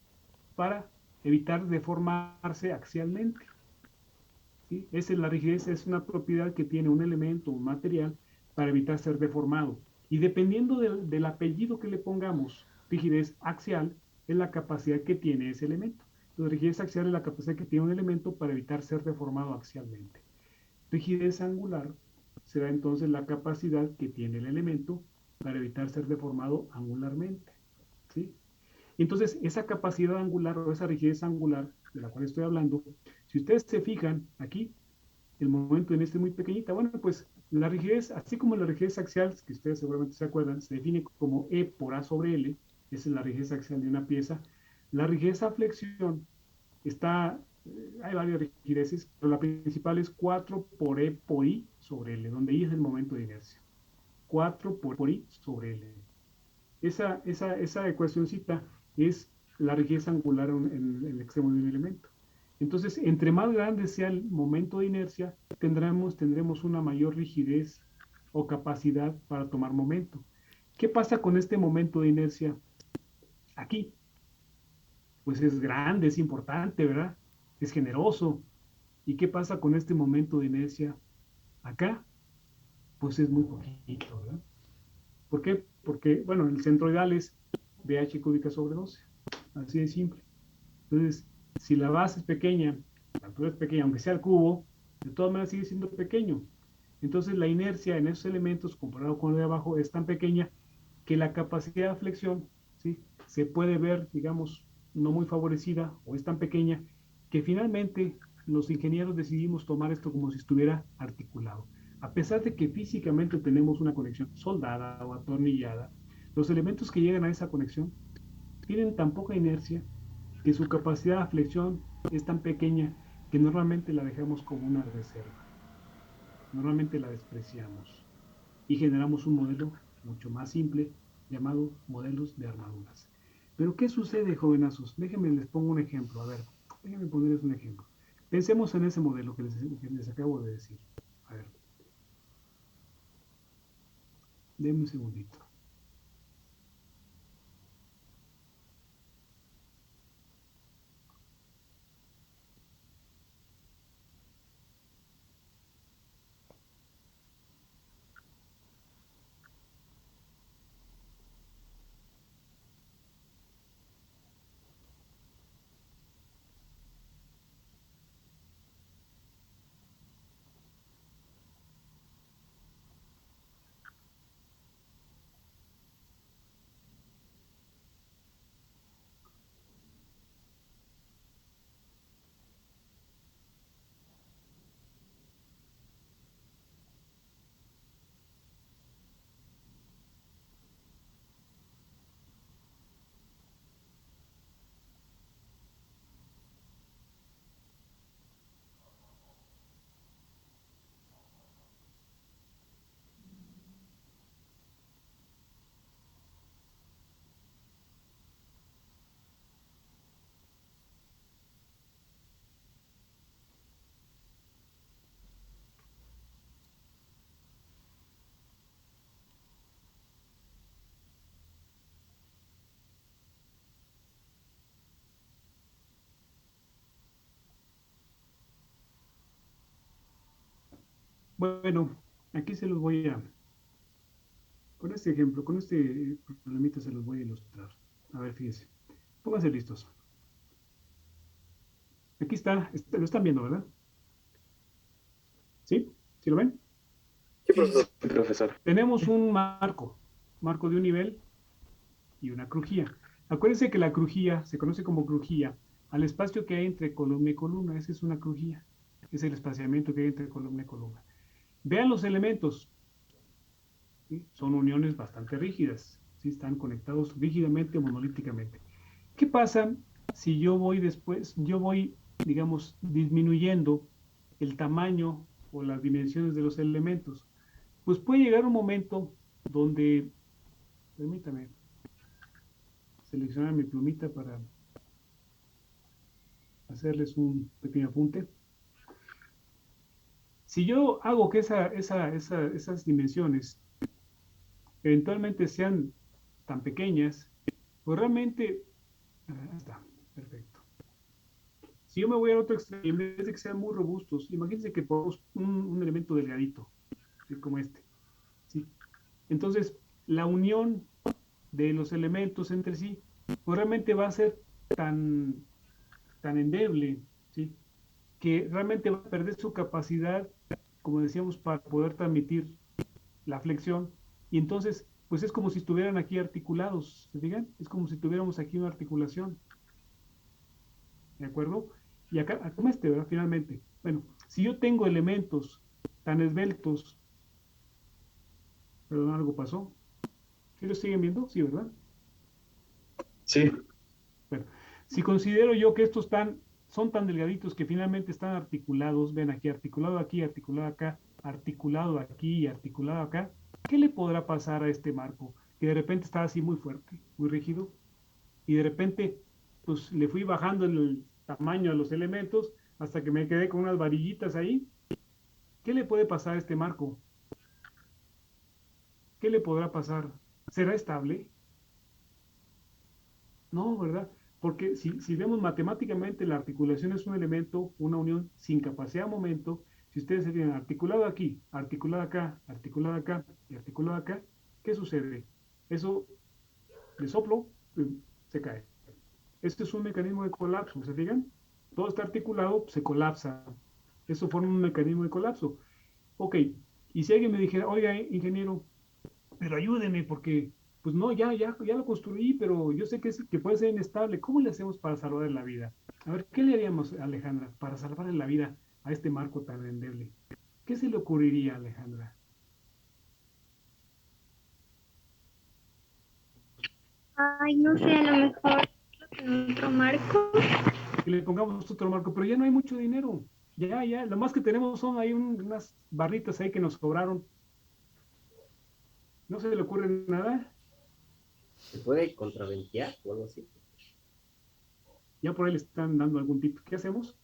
para evitar deformarse axialmente. ¿Sí? Esa es la rigidez, es una propiedad que tiene un elemento, un material, para evitar ser deformado. Y dependiendo del apellido que le pongamos, rigidez axial es la capacidad que tiene ese elemento. Entonces, rigidez axial es la capacidad que tiene un elemento para evitar ser deformado axialmente. Rigidez angular será entonces la capacidad que tiene el elemento para evitar ser deformado angularmente. ¿Sí? Entonces, esa capacidad angular o esa rigidez angular de la cual estoy hablando, si ustedes se fijan aquí, el momento en este es muy pequeñita. Bueno, pues la rigidez, así como la rigidez axial, que ustedes seguramente se acuerdan, se define como E por A sobre L, esa es la rigidez axial de una pieza. La rigidez a flexión está, hay varias rigideces, pero la principal es 4 por E por I sobre L, donde I es el momento de inercia. 4 por I sobre L. Esa ecuacióncita es la rigidez angular en el extremo de un elemento. Entonces, entre más grande sea el momento de inercia, tendremos una mayor rigidez o capacidad para tomar momento. ¿Qué pasa con este momento de inercia aquí? Pues es grande, es importante, ¿verdad? Es generoso. ¿Y qué pasa con este momento de inercia acá? Pues es muy poquito, ¿verdad? ¿Por qué? Porque, bueno, el centro ideal es BH cúbica sobre 12. Así de simple. Entonces, si la base es pequeña, la altura es pequeña, aunque sea el cubo, de todas maneras sigue siendo pequeño. Entonces, la inercia en esos elementos, comparado con el de abajo, es tan pequeña que la capacidad de flexión, ¿sí? Se puede ver, digamos, no muy favorecida o es tan pequeña que finalmente los ingenieros decidimos tomar esto como si estuviera articulado. A pesar de que físicamente tenemos una conexión soldada o atornillada, los elementos que llegan a esa conexión tienen tan poca inercia que su capacidad de flexión es tan pequeña que normalmente la dejamos como una reserva. Normalmente la despreciamos y generamos un modelo mucho más simple llamado modelos de armaduras. Pero ¿qué sucede, jovenazos? Déjenme les pongo un ejemplo. A ver, déjenme ponerles un ejemplo. Pensemos en ese modelo que les acabo de decir. A ver, denme un segundito. Bueno, aquí se los voy a, con este ejemplo, con este problemita se los voy a ilustrar. A ver, fíjense. Pónganse listos. Aquí está, lo están viendo, ¿verdad? ¿Sí? ¿Sí lo ven? Sí, profesor. Tenemos un marco de un nivel y una crujía. Acuérdense que la crujía se conoce como crujía al espacio que hay entre columna y columna. Esa es una crujía. Es el espaciamiento que hay entre columna y columna. Vean los elementos. ¿Sí? Son uniones bastante rígidas. ¿Sí? Están conectados rígidamente o monolíticamente. ¿Qué pasa si yo voy después, digamos, disminuyendo el tamaño o las dimensiones de los elementos? Pues puede llegar un momento donde, permítame seleccionar mi plumita para hacerles un pequeño apunte. Si yo hago que esas dimensiones eventualmente sean tan pequeñas, pues realmente, está, perfecto. Si yo me voy al otro extremo, en vez de que sean muy robustos, imagínense que ponemos un elemento delgadito, ¿sí? Como este, ¿sí? Entonces, la unión de los elementos entre sí, pues realmente va a ser tan, tan endeble, ¿sí? Que realmente va a perder su capacidad, como decíamos, para poder transmitir la flexión. Y entonces, pues es como si estuvieran aquí articulados, ¿se fijan? Es como si tuviéramos aquí una articulación, ¿de acuerdo? Y acá como este, ¿verdad? Finalmente. Bueno, si yo tengo elementos tan esbeltos, perdón, algo pasó. ¿Sí lo siguen viendo? Sí, ¿verdad? Sí, Bueno, si considero yo que estos son tan delgaditos que finalmente están articulados, ven aquí, articulado acá, articulado aquí y articulado acá, ¿qué le podrá pasar a este marco? Que de repente está así muy fuerte, muy rígido, y de repente, pues le fui bajando el tamaño de los elementos hasta que me quedé con unas varillitas ahí. ¿Qué le puede pasar a este marco? ¿Qué le podrá pasar? ¿Será estable? No, ¿verdad? Porque si vemos matemáticamente, la articulación es un elemento, una unión sin capacidad de momento. Si ustedes se tienen articulado acá y articulado acá, ¿qué sucede? Eso de soplo se cae. Este es un mecanismo de colapso, ¿se fijan? Todo está articulado, se colapsa. Eso forma un mecanismo de colapso. Ok, y si alguien me dijera, oiga, ingeniero, pero ayúdeme porque, pues no, ya lo construí, pero yo sé que puede ser inestable. ¿Cómo le hacemos para salvarle la vida? A ver, ¿qué le haríamos, Alejandra, para salvarle la vida a este marco tan endeble? ¿Qué se le ocurriría, Alejandra? Ay, no sé, a lo mejor en otro marco. Que le pongamos otro marco, pero ya no hay mucho dinero. Lo más que tenemos son ahí unas barritas ahí que nos sobraron. ¿No se le ocurre nada? ¿Se puede contraventear o algo así? Ya por ahí le están dando algún tip. ¿Qué hacemos?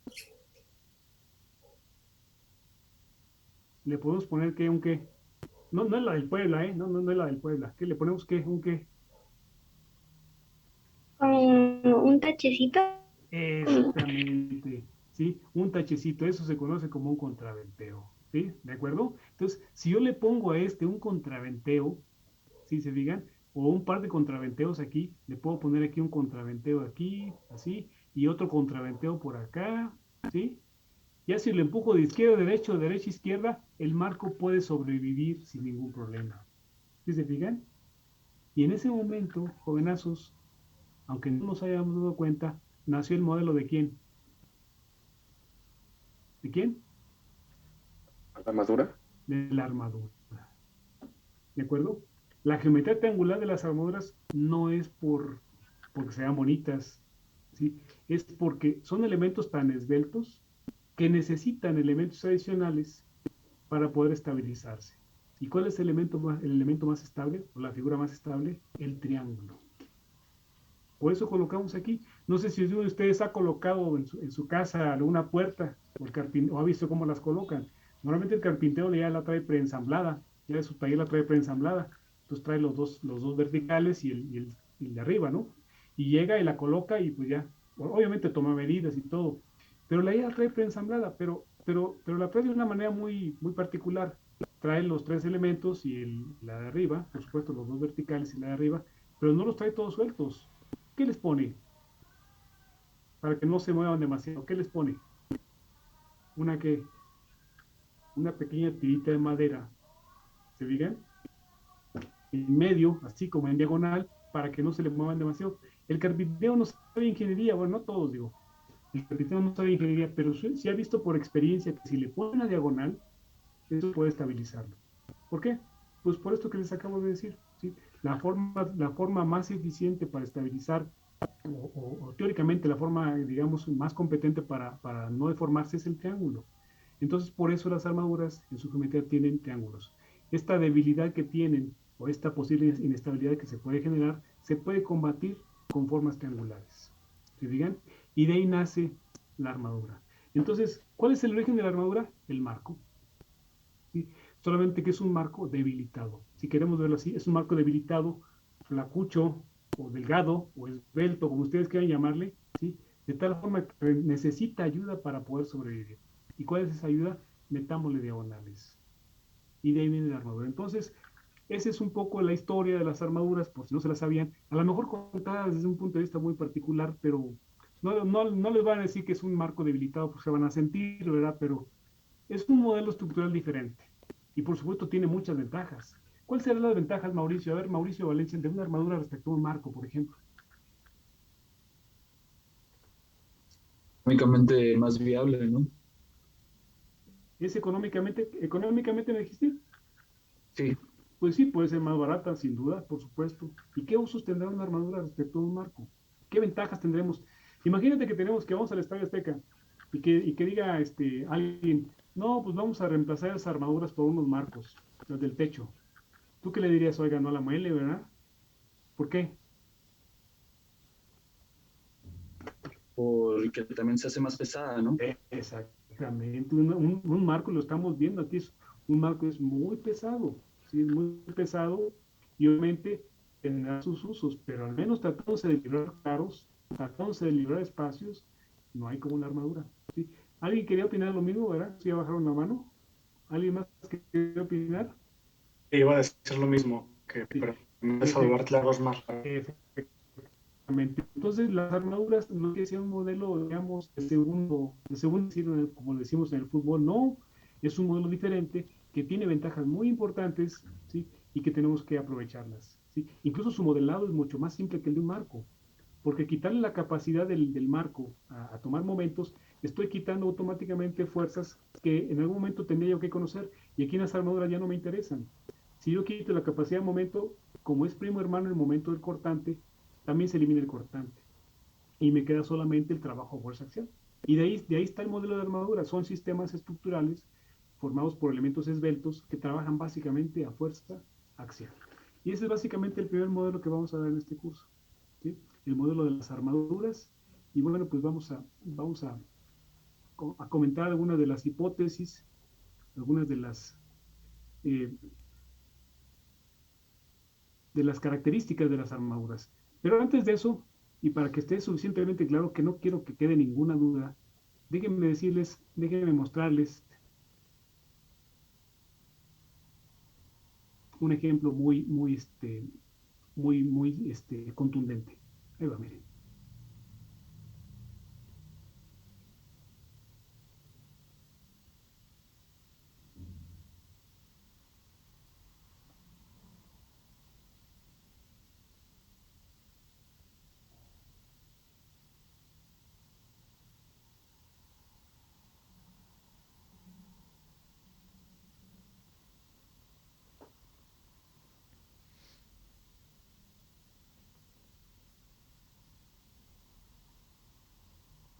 Le podemos poner que un qué. No, no es la del Puebla, ¿eh? No es la del Puebla. ¿Qué le ponemos qué? Un qué. Con un tachecito. Exactamente. ¿Sí? Un tachecito. Eso se conoce como un contraventeo. ¿Sí? ¿De acuerdo? Entonces, si yo le pongo a este un contraventeo, ¿sí se fijan? O un par de contraventeos aquí, le puedo poner aquí un contraventeo aquí, así, y otro contraventeo por acá, ¿sí? Ya si lo empujo de izquierda a derecha, derecha a izquierda, el marco puede sobrevivir sin ningún problema. ¿Sí se fijan? Y en ese momento, jovenazos, aunque no nos hayamos dado cuenta, nació el modelo de quién. ¿De quién? armadura. De la armadura. ¿De acuerdo? La geometría triangular de las armaduras no es porque sean bonitas, ¿sí? Es porque son elementos tan esbeltos que necesitan elementos adicionales para poder estabilizarse. ¿Y cuál es el elemento más estable o la figura más estable? El triángulo. Por eso colocamos aquí. No sé si uno de ustedes ha colocado en su casa alguna puerta o ha visto cómo las colocan. Normalmente el carpintero ya la trae preensamblada, ya de su taller la trae preensamblada. Entonces trae los dos verticales y el de arriba, ¿no? Y llega y la coloca y pues ya, obviamente toma medidas y todo. Pero la idea la trae preensamblada, pero pero la trae de una manera muy particular. Trae los tres elementos y la de arriba, por supuesto, los dos verticales y la de arriba, pero no los trae todos sueltos. ¿Qué les pone? Para que no se muevan demasiado. ¿Qué les pone? Una que una pequeña tirita de madera, ¿se fijan? En medio, así como en diagonal, para que no se le muevan demasiado. El carpintero no sabe ingeniería, bueno, no todos digo, el carpintero no sabe ingeniería, pero sí ha visto por experiencia que si le pone una diagonal, eso puede estabilizarlo. ¿Por qué? Pues por esto que les acabo de decir, ¿sí? La forma más eficiente para estabilizar, o teóricamente la forma, digamos, más competente para no deformarse es el triángulo. Entonces, por eso las armaduras en su geometría tienen triángulos. Esta debilidad que tienen, o esta posible inestabilidad que se puede generar, se puede combatir con formas triangulares. ¿Se fijan? Y de ahí nace la armadura. Entonces, ¿cuál es el origen de la armadura? El marco. ¿Sí? Solamente que es un marco debilitado. Si queremos verlo así, es un marco debilitado, flacucho, o delgado, o esbelto, como ustedes quieran llamarle, ¿sí? De tal forma que necesita ayuda para poder sobrevivir. ¿Y cuál es esa ayuda? Metámosle diagonales. Y de ahí viene la armadura. Entonces, esa es un poco la historia de las armaduras, por si no se la sabían, a lo mejor contada desde un punto de vista muy particular, pero no les van a decir que es un marco debilitado, porque se van a sentir, ¿verdad? Pero es un modelo estructural diferente. Y por supuesto tiene muchas ventajas. ¿Cuáles serán las ventajas, Mauricio? A ver, Mauricio Valencia, de una armadura respecto a un marco, por ejemplo. Económicamente más viable, ¿no? ¿Es económicamente me dijiste? Sí, Pues sí, puede ser más barata, sin duda, por supuesto. ¿Y qué usos tendrá una armadura respecto a un marco? ¿Qué ventajas tendremos? Imagínate que vamos al Estadio Azteca y que diga alguien, no, pues vamos a reemplazar esas armaduras por unos marcos, los del techo. ¿Tú qué le dirías? Oiga, no la muele, ¿verdad? ¿Por qué? porque también se hace más pesada, ¿no? Exactamente. Un marco, lo estamos viendo aquí, un marco es muy pesado, ¿sí? Es muy pesado y obviamente tendrá sus usos, pero al menos tratándose de librar caros, tratándose de librar espacios, no hay como una armadura, ¿sí? ¿Alguien quería opinar lo mismo, verdad? ¿Sí bajaron la mano? ¿Alguien más quería opinar? Iba a decir lo mismo, que Sí. pero me salvarte la voz más rápido. Efectivamente. Entonces, las armaduras no quiere ser un modelo, digamos, decir, como decimos en el fútbol, no, es un modelo diferente que tiene ventajas muy importantes, ¿sí? Y que tenemos que aprovecharlas, ¿sí? Incluso su modelado es mucho más simple que el de un marco, porque quitarle la capacidad del marco a tomar momentos, estoy quitando automáticamente fuerzas que en algún momento tendría yo que conocer, y aquí en las armaduras ya no me interesan. Si yo quito la capacidad de momento, como es primo hermano en el momento del cortante, también se elimina el cortante. Y me queda solamente el trabajo fuerza-acción. Y de ahí está el modelo de armadura. Son sistemas estructurales formados por elementos esbeltos que trabajan básicamente a fuerza-acción. Y ese es básicamente el primer modelo que vamos a ver en este curso, ¿sí? El modelo de las armaduras. Y bueno, pues vamos a comentar algunas de las hipótesis, algunas eh, de las características de las armaduras. Pero antes de eso, y para que esté suficientemente claro que no quiero que quede ninguna duda, déjenme mostrarles un ejemplo muy contundente. Ahí va, miren.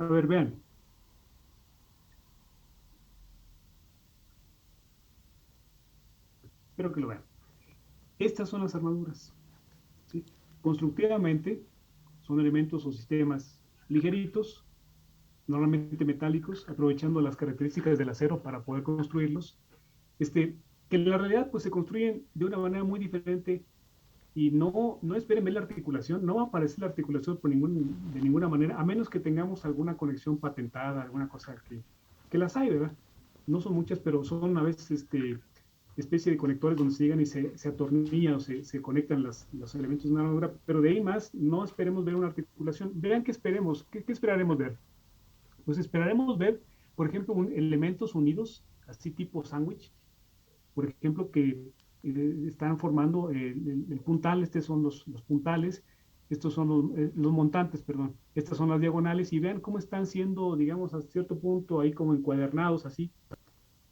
A ver, vean. Espero que lo vean. Estas son las armaduras, ¿sí? Constructivamente son elementos o sistemas ligeritos, normalmente metálicos, aprovechando las características del acero para poder construirlos, que en la realidad pues se construyen de una manera muy diferente y no esperen ver la articulación, no va a aparecer la articulación de ninguna manera, a menos que tengamos alguna conexión patentada, alguna cosa que las hay, ¿verdad? no son muchas, pero son a veces especie de conectores donde se llegan y se atornillan o se conectan los elementos de una armadura, pero de ahí más no esperemos ver una articulación. Vean qué esperemos, qué esperaremos ver. Pues esperaremos ver, por ejemplo, elementos unidos, así tipo sándwich, por ejemplo, que están formando el puntal, estos son los puntales, estos son los montantes, perdón, estas son las diagonales, y vean cómo están siendo, digamos, a cierto punto ahí como encuadernados, así,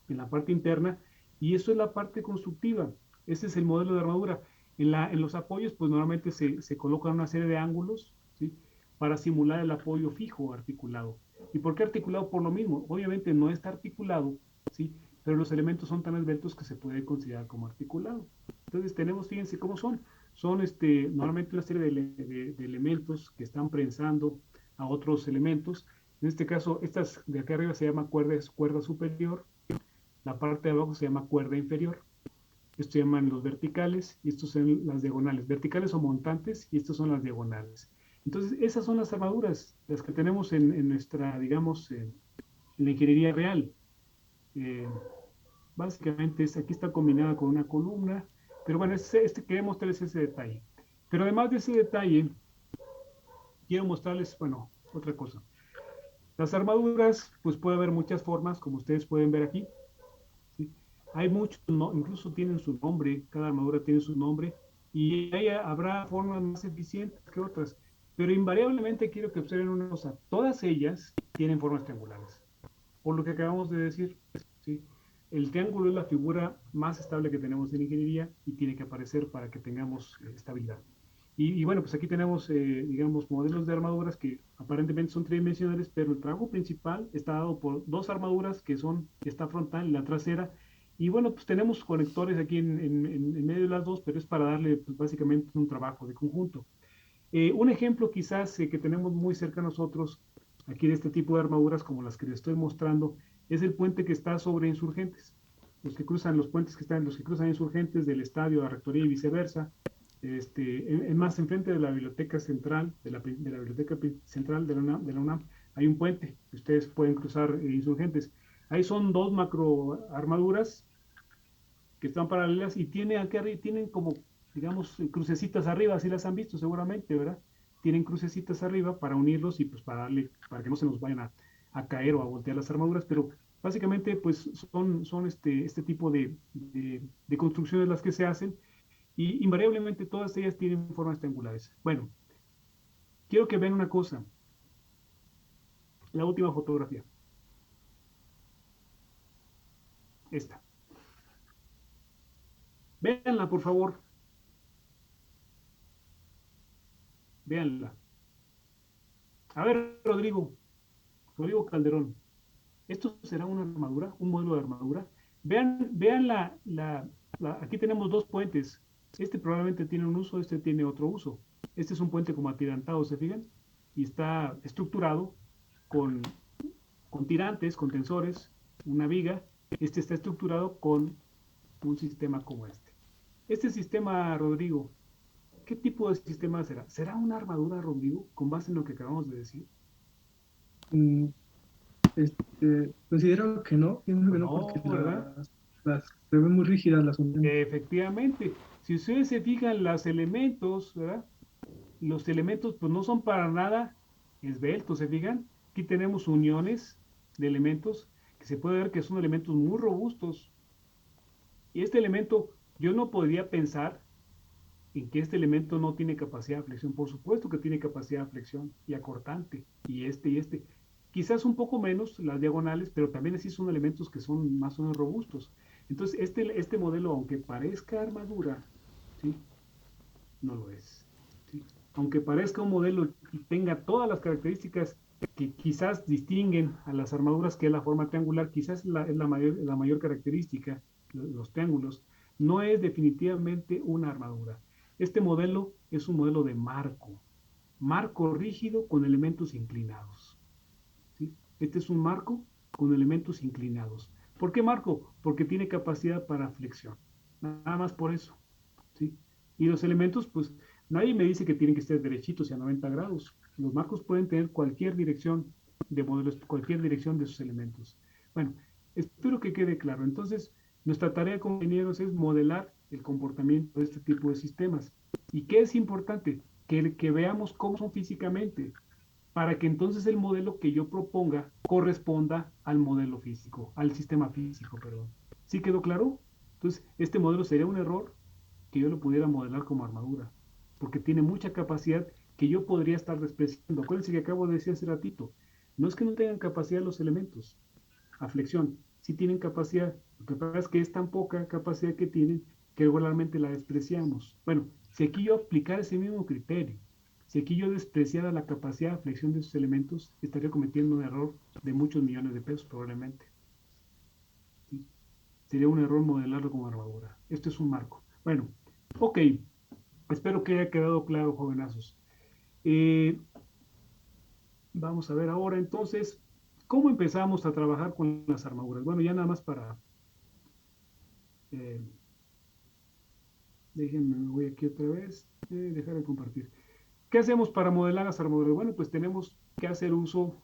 en la parte interna, y eso es la parte constructiva, ese es el modelo de armadura. En los apoyos, pues normalmente se colocan una serie de ángulos, ¿sí? Para simular el apoyo fijo articulado. ¿Y por qué articulado? Por lo mismo, obviamente no está articulado, ¿sí? Pero los elementos son tan esbeltos que se puede considerar como articulado. Entonces tenemos, fíjense cómo son normalmente una serie de elementos que están prensando a otros elementos. En este caso, estas de acá arriba se llama cuerda superior, la parte de abajo se llama cuerda inferior. Estos se llaman los verticales y estos son las diagonales. Verticales son montantes y estas son las diagonales. Entonces, esas son las armaduras, las que tenemos en nuestra, digamos, en la ingeniería real. Básicamente, aquí está combinada con una columna, pero bueno, quería mostrarles ese detalle. Pero además de ese detalle, quiero mostrarles, bueno, otra cosa. Las armaduras, pues puede haber muchas formas, como ustedes pueden ver aquí. ¿Sí? Hay muchos, incluso tienen su nombre, cada armadura tiene su nombre, y habrá formas más eficientes que otras. Pero invariablemente quiero que observen una cosa, todas ellas tienen formas triangulares, por lo que acabamos de decir, ¿sí? El triángulo es la figura más estable que tenemos en ingeniería y tiene que aparecer para que tengamos estabilidad. Y bueno, pues aquí tenemos, digamos, modelos de armaduras que aparentemente son tridimensionales, pero el trabajo principal está dado por dos armaduras que son esta frontal y la trasera. Y bueno, pues tenemos conectores aquí en medio de las dos, pero es para darle pues, básicamente un trabajo de conjunto. Un ejemplo quizás que tenemos muy cerca a nosotros, aquí de este tipo de armaduras como las que les estoy mostrando, es el puente que está sobre Insurgentes. Los que cruzan Insurgentes del estadio a Rectoría y viceversa, más enfrente de la biblioteca central, de la biblioteca central de la UNAM, hay un puente que ustedes pueden cruzar Insurgentes. Ahí son dos macro armaduras que están paralelas y tienen como digamos, crucecitas arriba, así las han visto seguramente, ¿verdad? Tienen crucecitas arriba para unirlos y pues para que no se nos vayan a caer o a voltear las armaduras, pero básicamente pues son este tipo de construcciones las que se hacen y invariablemente todas ellas tienen formas triangulares. Bueno, quiero que vean una cosa, la última fotografía. Esta. Véanla, por favor. Véanla. A ver, Rodrigo Calderón, ¿esto será una armadura, un modelo de armadura? Vean aquí tenemos dos puentes. Este probablemente tiene un uso, este tiene otro uso. Este es un puente como atirantado, ¿se fijan? Y está estructurado con tirantes, con tensores, una viga. Este está estructurado con un sistema como este. Este sistema, Rodrigo, ¿qué tipo de sistema será? ¿Será una armadura, Rodrigo, con base en lo que acabamos de decir? Considero que no, pienso que no, porque se ven muy rígidas las uniones. Efectivamente, si ustedes se fijan, los elementos, ¿verdad? Los elementos pues no son para nada esbeltos, ¿se fijan? Aquí tenemos uniones de elementos que se puede ver que son elementos muy robustos. Y este elemento, yo no podría pensar en que este elemento no tiene capacidad de flexión. Por supuesto que tiene capacidad de flexión y acortante, y este. Quizás un poco menos las diagonales, pero también así son elementos que son más o menos robustos. Entonces, este modelo, aunque parezca armadura, ¿sí? No lo es. ¿Sí? Aunque parezca un modelo y tenga todas las características que quizás distinguen a las armaduras, que es la forma triangular, quizás es la mayor característica, los triángulos, no es definitivamente una armadura. Este modelo es un modelo de marco rígido con elementos inclinados. ¿Sí? Este es un marco con elementos inclinados. ¿Por qué marco? Porque tiene capacidad para flexión. Nada más por eso. ¿Sí? Y los elementos, pues, nadie me dice que tienen que estar derechitos y a 90 grados. Los marcos pueden tener cualquier dirección de modelos, cualquier dirección de sus elementos. Bueno, Espero que quede claro. Entonces, nuestra tarea como ingenieros es modelar el comportamiento de este tipo de sistemas. ¿Y qué es importante? Que veamos cómo son físicamente, para que entonces el modelo que yo proponga corresponda al modelo físico, al sistema físico, perdón. ¿Sí quedó claro? Entonces, este modelo sería un error que yo lo pudiera modelar como armadura, porque tiene mucha capacidad que yo podría estar despreciando. Acuérdense que acabo de decir hace ratito, no es que no tengan capacidad los elementos a flexión, sí tienen capacidad, lo que pasa es que es tan poca capacidad que tienen que regularmente la despreciamos. Bueno, si aquí yo aplicara ese mismo criterio, si aquí yo despreciara la capacidad de flexión de esos elementos, estaría cometiendo un error de muchos millones de pesos probablemente. ¿Sí? Sería un error modelarlo como armadura. Esto es un marco. Bueno, ok. Espero que haya quedado claro, jovenazos. Vamos a ver ahora entonces, ¿cómo empezamos a trabajar con las armaduras? Bueno, ya nada más para... déjenme, me voy aquí otra vez. Dejar de compartir. ¿Qué hacemos para modelar las armaduras? Bueno, pues tenemos que hacer uso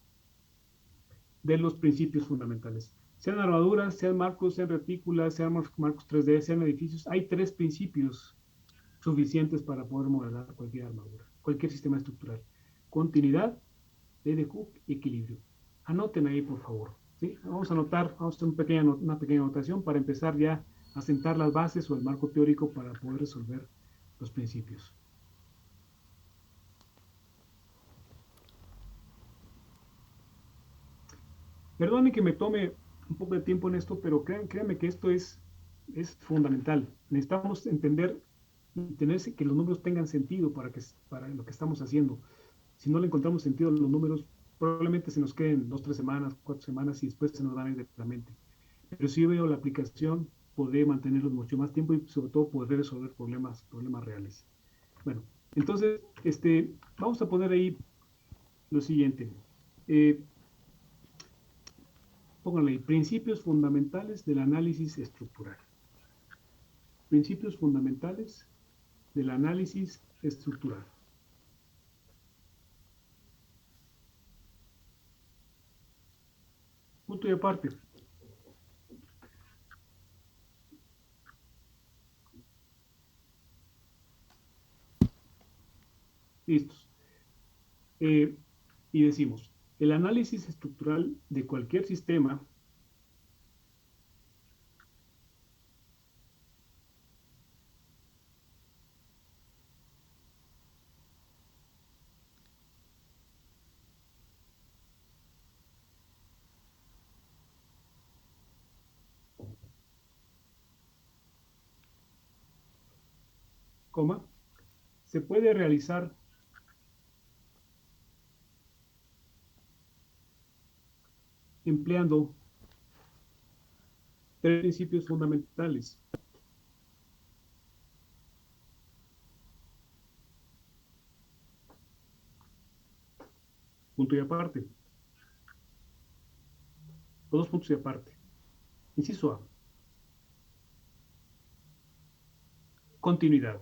de los principios fundamentales. Sean armaduras, sean marcos, sean retículas, sean marcos 3D, sean edificios. Hay tres principios suficientes para poder modelar cualquier armadura, cualquier sistema estructural. Continuidad, ley de Hooke y equilibrio. Anoten ahí, por favor. ¿Sí? Vamos a anotar, vamos a hacer una pequeña anotación para empezar ya a sentar las bases o el marco teórico para poder resolver los principios. Perdone que me tome un poco de tiempo en esto, pero créanme que esto es fundamental. Necesitamos entender y que los números tengan sentido para lo que estamos haciendo. Si no le encontramos sentido a los números, probablemente se nos queden 2, 3 semanas, 4 semanas y después se nos van a ir de la mente. Pero si yo veo la aplicación, podré mantenerlos mucho más tiempo y sobre todo podré resolver problemas reales. Bueno, entonces, vamos a poner ahí lo siguiente. Pónganle ahí, principios fundamentales del análisis estructural. Principios fundamentales del análisis estructural. Punto y aparte. Listos. Y decimos, el análisis estructural de cualquier sistema se puede realizar empleando tres principios fundamentales. Punto y aparte. O dos puntos y aparte. Inciso A. Continuidad.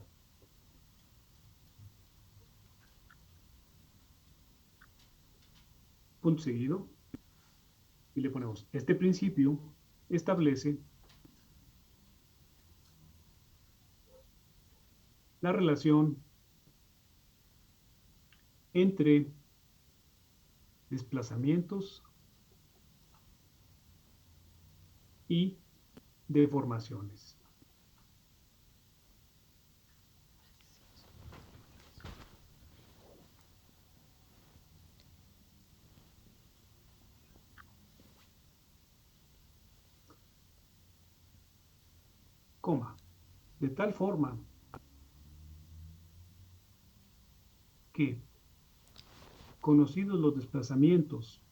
Punto seguido. Y le ponemos, este principio establece la relación entre desplazamientos y deformaciones. De tal forma que, conocidos los desplazamientos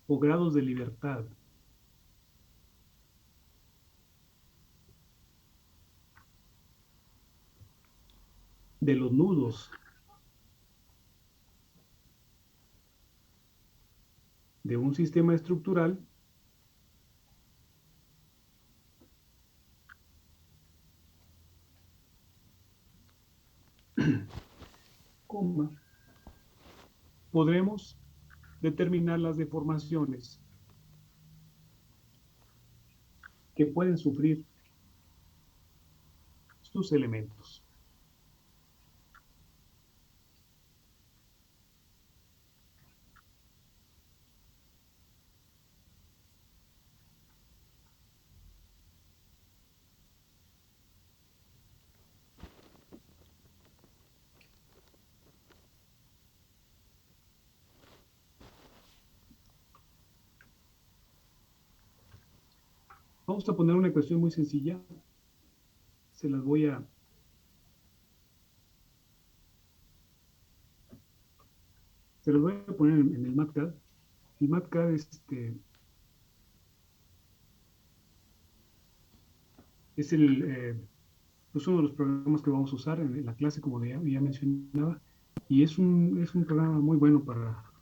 o grados de libertad de los nudos de un sistema estructural, podremos determinar las deformaciones que pueden sufrir sus elementos. Vamos a poner una ecuación muy sencilla. Se las voy a poner en el MATCAD. El MATCAD es pues uno de los programas que vamos a usar en la clase, como ya mencionaba, y es un programa muy bueno para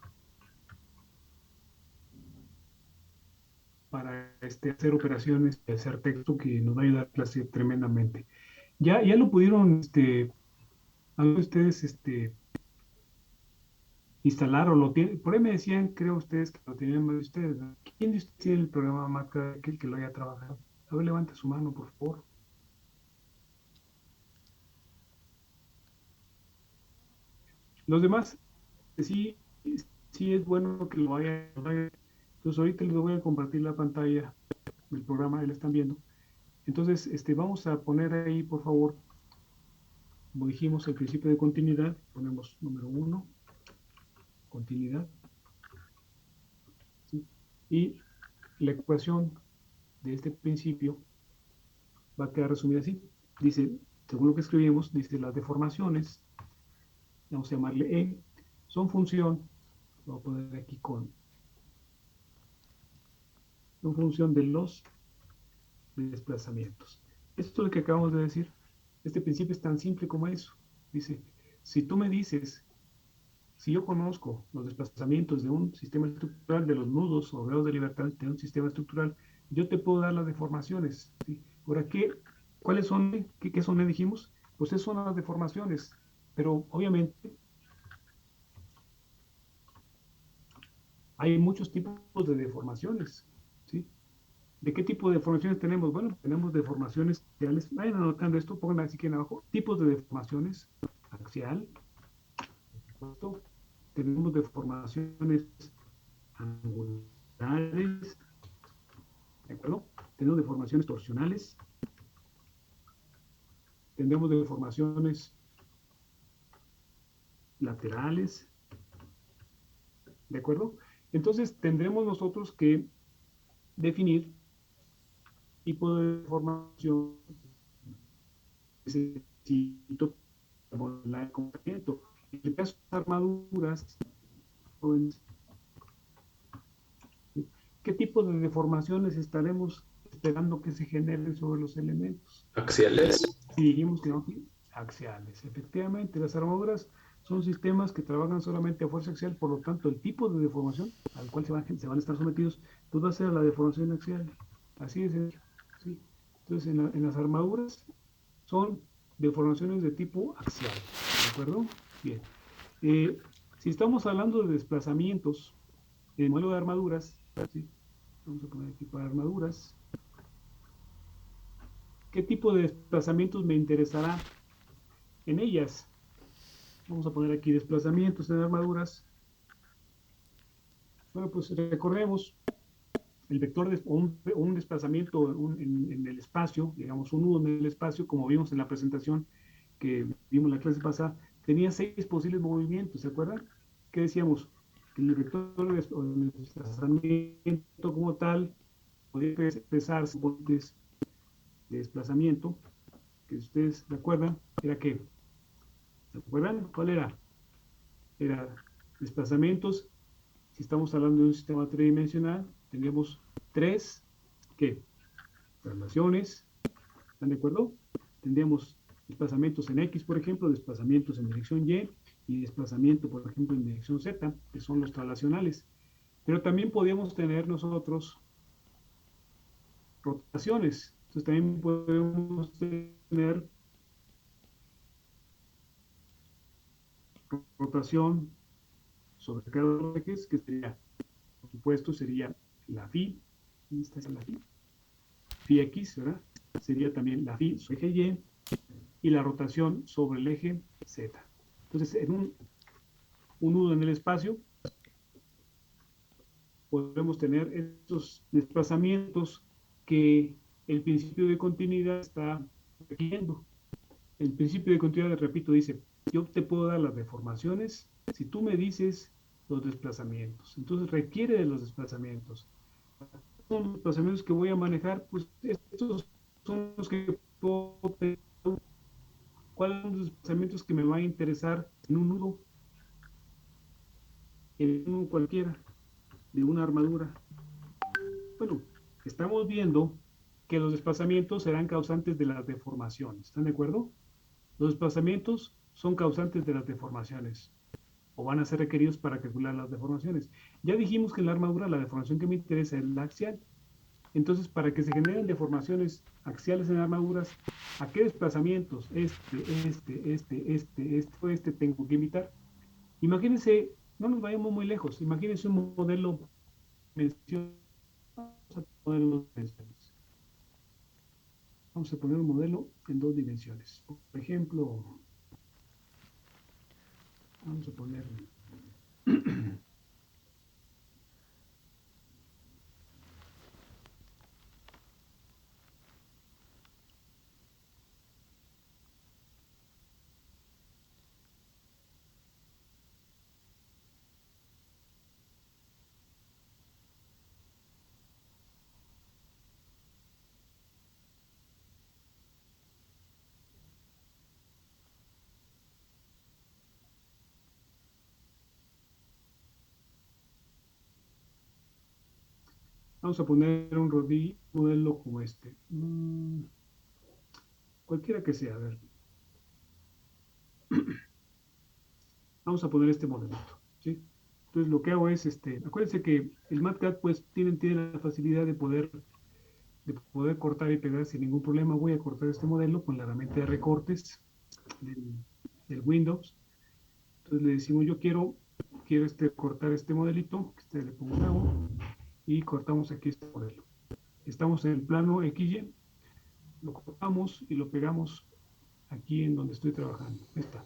hacer operaciones y hacer texto, que nos va a ayudar a clase tremendamente. Ya lo pudieron ustedes instalar o lo tienen. Por ahí me decían, creo ustedes, que lo tienen más de ustedes, ¿no? ¿Quién de ustedes tiene el programa MATCAD, aquel que lo haya trabajado? A ver, levante su mano, por favor. Los demás, sí es bueno que lo hayan. Entonces ahorita les voy a compartir la pantalla del programa, ahí la están viendo. Entonces, vamos a poner ahí, por favor, como dijimos, el principio de continuidad. Ponemos número 1, continuidad. ¿Sí? Y la ecuación de este principio va a quedar resumida así. Dice, según lo que escribimos, dice las deformaciones, vamos a llamarle E, son función, lo voy a poner aquí son función de los desplazamientos. Esto es lo que acabamos de decir. Este principio es tan simple como eso. Dice, si tú me dices, si yo conozco los desplazamientos de un sistema estructural, de los nudos o grados de libertad de un sistema estructural, yo te puedo dar las deformaciones. ¿Sí? Ahora, ¿cuáles son? ¿Qué son? Dijimos, pues esas son las deformaciones. Pero obviamente hay muchos tipos de deformaciones. ¿Sí? ¿De qué tipo de deformaciones tenemos? Bueno, tenemos deformaciones axiales. Vayan anotando esto, pongan así que en abajo. Tipos de deformaciones: axial. Tenemos deformaciones angulares. ¿De acuerdo? Tenemos deformaciones torsionales. Tendremos deformaciones laterales. ¿De acuerdo? Entonces tendremos nosotros que definir tipo de deformación que necesito modelar el comportamiento. En el caso de armaduras, ¿qué tipo de deformaciones estaremos esperando que se generen sobre los elementos? Axiales. Si dijimos que no, axiales. Efectivamente, las armaduras son sistemas que trabajan solamente a fuerza axial, por lo tanto, el tipo de deformación al cual se van a estar sometidos, pues va a ser la deformación axial. Así es. ¿Sí? Entonces, en las armaduras son deformaciones de tipo axial. ¿De acuerdo? Bien. Si estamos hablando de desplazamientos en el modelo de armaduras, ¿sí? Vamos a poner aquí para armaduras. ¿Qué tipo de desplazamientos me interesará en ellas? Vamos a poner aquí desplazamientos en armaduras. Bueno, pues recordemos el vector de un desplazamiento en el espacio, digamos un nudo en el espacio, como vimos en la presentación que vimos en la clase pasada, tenía 6 posibles movimientos, ¿se acuerdan? ¿Qué decíamos? Que el vector de desplazamiento como tal podía expresarse por de desplazamiento, que ustedes recuerdan, era ¿qué? ¿Se acuerdan? ¿Cuál era? Era desplazamientos. Si estamos hablando de un sistema tridimensional, tendríamos 3, ¿qué? Relaciones, ¿están de acuerdo? Tendríamos desplazamientos en X, por ejemplo, desplazamientos en dirección y desplazamiento, por ejemplo, en dirección Z, que son los traslacionales. Pero también podríamos tener nosotros rotaciones. Entonces también podemos tener rotación sobre cada X, que sería, por supuesto, sería la phi. Esta es la phi. phi x, ¿verdad? Sería también la phi sobre el eje y la rotación sobre el eje z. Entonces, en un nudo en el espacio, podemos tener estos desplazamientos que el principio de continuidad está requiriendo. El principio de continuidad, repito, dice, yo te puedo dar las deformaciones si tú me dices los desplazamientos. Entonces requiere de los desplazamientos. Son los desplazamientos que voy a manejar, pues estos son los que puedo tener. ¿Cuáles son los desplazamientos que me van a interesar en un nudo? En uno cualquiera, de una armadura. Bueno, estamos viendo que los desplazamientos serán causantes de las deformaciones. ¿Están de acuerdo? Los desplazamientos son causantes de las deformaciones o van a ser requeridos para calcular las deformaciones. Ya dijimos que en la armadura la deformación que me interesa es la axial. Entonces, para que se generen deformaciones axiales en armaduras, ¿a qué desplazamientos? Este tengo que invitar. Imagínense, no nos vayamos muy lejos, imagínense un modelo Vamos a poner un modelo en 2 dimensiones. Por ejemplo, vamos a poner vamos a poner un modelo como este. Cualquiera que sea, a ver. Vamos a poner este modelo, ¿sí? Entonces lo que hago es, acuérdense que el MatCat pues tiene la facilidad de poder cortar y pegar sin ningún problema. Voy a cortar este modelo con la herramienta de recortes del Windows. Entonces le decimos, yo quiero cortar este modelito, le pongo nuevo, y cortamos aquí este modelo. Estamos en el plano XY, lo cortamos y lo pegamos aquí en donde estoy trabajando. Ahí está.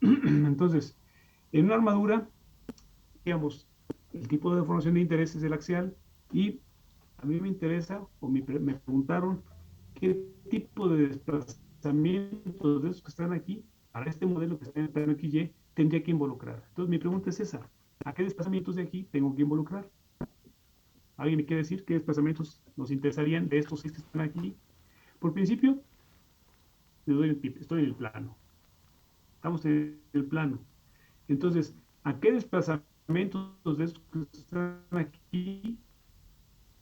Entonces, en una armadura, digamos, el tipo de deformación de interés es el axial, y a mí me interesa, o me preguntaron, qué tipo de desplazamientos de esos que están aquí, para este modelo que está en el plano XY, tendría que involucrar. Entonces, mi pregunta es esa: ¿a qué desplazamientos de aquí tengo que involucrar? ¿Alguien me quiere decir qué desplazamientos nos interesarían de estos 6 que están aquí? Por principio, estoy en el plano. Estamos en el plano. Entonces, ¿a qué desplazamientos de estos que están aquí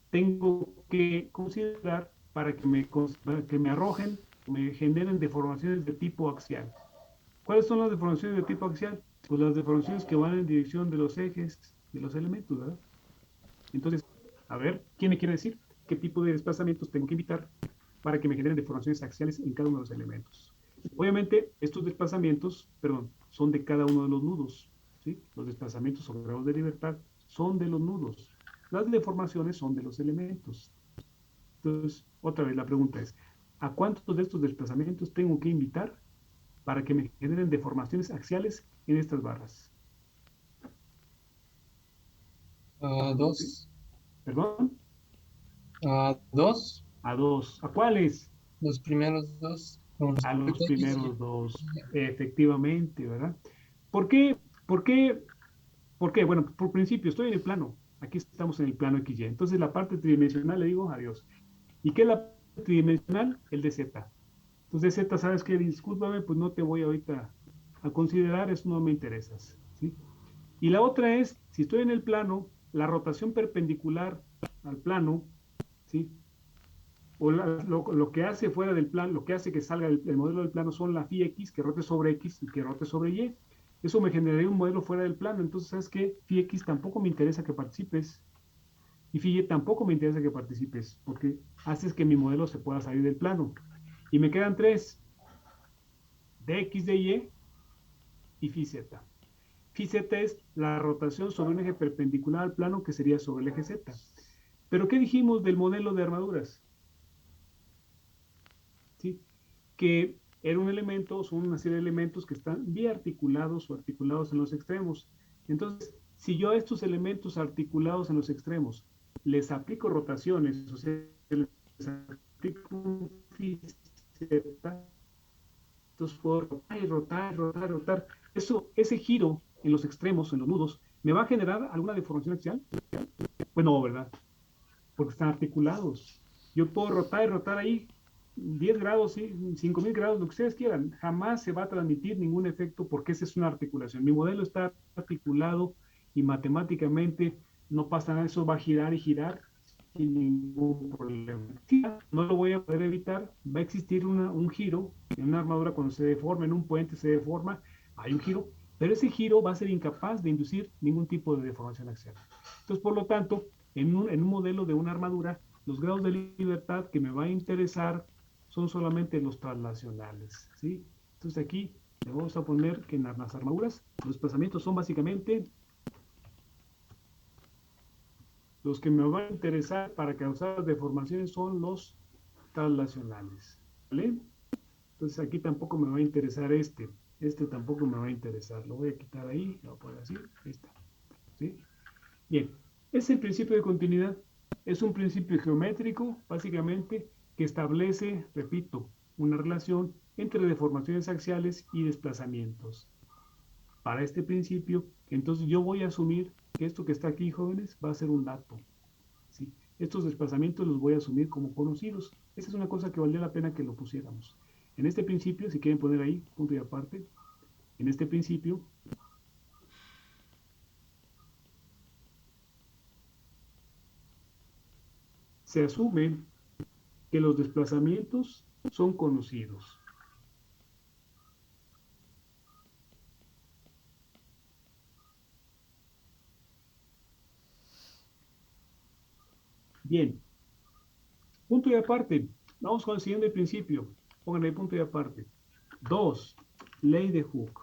tengo que considerar para que me arrojen, me generen deformaciones de tipo axial? ¿Cuáles son las deformaciones de tipo axial? Pues las deformaciones que van en dirección de los ejes de los elementos, ¿verdad? Entonces, a ver, ¿quién me quiere decir qué tipo de desplazamientos tengo que evitar para que me generen deformaciones axiales en cada uno de los elementos? Obviamente, estos desplazamientos, son de cada uno de los nudos, ¿sí? Los desplazamientos sobre grados de libertad son de los nudos. Las deformaciones son de los elementos. Entonces, otra vez la pregunta es, ¿a cuántos de estos desplazamientos tengo que invitar para que me generen deformaciones axiales en estas barras? A 2. ¿Perdón? A 2. A 2. ¿A cuáles? Los primeros 2. A los primeros 2, efectivamente, ¿verdad? ¿Por qué? ¿Por qué? Bueno, por principio, estoy en el plano. Aquí estamos en el plano XY. Entonces, la parte tridimensional le digo adiós. ¿Y qué es la parte tridimensional? El de Z. Entonces, Z, ¿sabes qué? Discúlpame, pues no te voy ahorita a considerar, eso no me interesas, ¿sí? Y la otra es, si estoy en el plano, la rotación perpendicular al plano, ¿sí? O lo que hace fuera del plano, lo que hace que salga el modelo del plano son la phi x, que rote sobre x y que rote sobre y. Eso me generaría un modelo fuera del plano. Entonces, ¿sabes qué? Phi x tampoco me interesa que participes. Y phi y tampoco me interesa que participes, porque haces que mi modelo se pueda salir del plano. Y me quedan 3. dx dy y phi z. Phi z es la rotación sobre un eje perpendicular al plano, que sería sobre el eje z. Pero ¿qué dijimos del modelo de armaduras? que era un elemento, son una serie de elementos que están biarticulados o articulados en los extremos. Entonces, si yo a estos elementos articulados en los extremos les aplico rotaciones, o sea, les aplico un phi z, entonces puedo rotar y rotar, rotar, rotar. Ese giro en los extremos, en los nudos, ¿me va a generar alguna deformación axial? Pues no, ¿verdad? Porque están articulados. Yo puedo rotar y rotar ahí 10 grados, ¿sí? 5000 grados, lo que ustedes quieran. Jamás se va a transmitir ningún efecto porque esa es una articulación. Mi modelo está articulado y matemáticamente no pasa nada. Eso va a girar y girar sin ningún problema. No lo voy a poder evitar. Va a existir un giro en una armadura cuando se deforma, en un puente se deforma, hay un giro, pero ese giro va a ser incapaz de inducir ningún tipo de deformación axial. Entonces, por lo tanto, en un modelo de una armadura, los grados de libertad que me va a interesar son solamente los translacionales, ¿sí? Entonces aquí le vamos a poner que en las armaduras los desplazamientos son básicamente los que me van a interesar para causar deformaciones son los translacionales, ¿vale? Entonces aquí tampoco me va a interesar este tampoco me va a interesar, lo voy a quitar ahí, lo voy a poner así, ahí está, ¿sí? Bien, es el principio de continuidad, es un principio geométrico, básicamente, que establece, repito, una relación entre deformaciones axiales y desplazamientos. Para este principio, entonces yo voy a asumir que esto que está aquí, jóvenes, va a ser un dato, ¿sí? Estos desplazamientos los voy a asumir como conocidos. Esa es una cosa que valdría la pena que lo pusiéramos. En este principio, si quieren poner ahí, punto y aparte, en este principio, se asume que los desplazamientos son conocidos. Bien, punto y aparte. Vamos con el siguiente principio. Pónganle punto y aparte. 2. Ley de Hooke.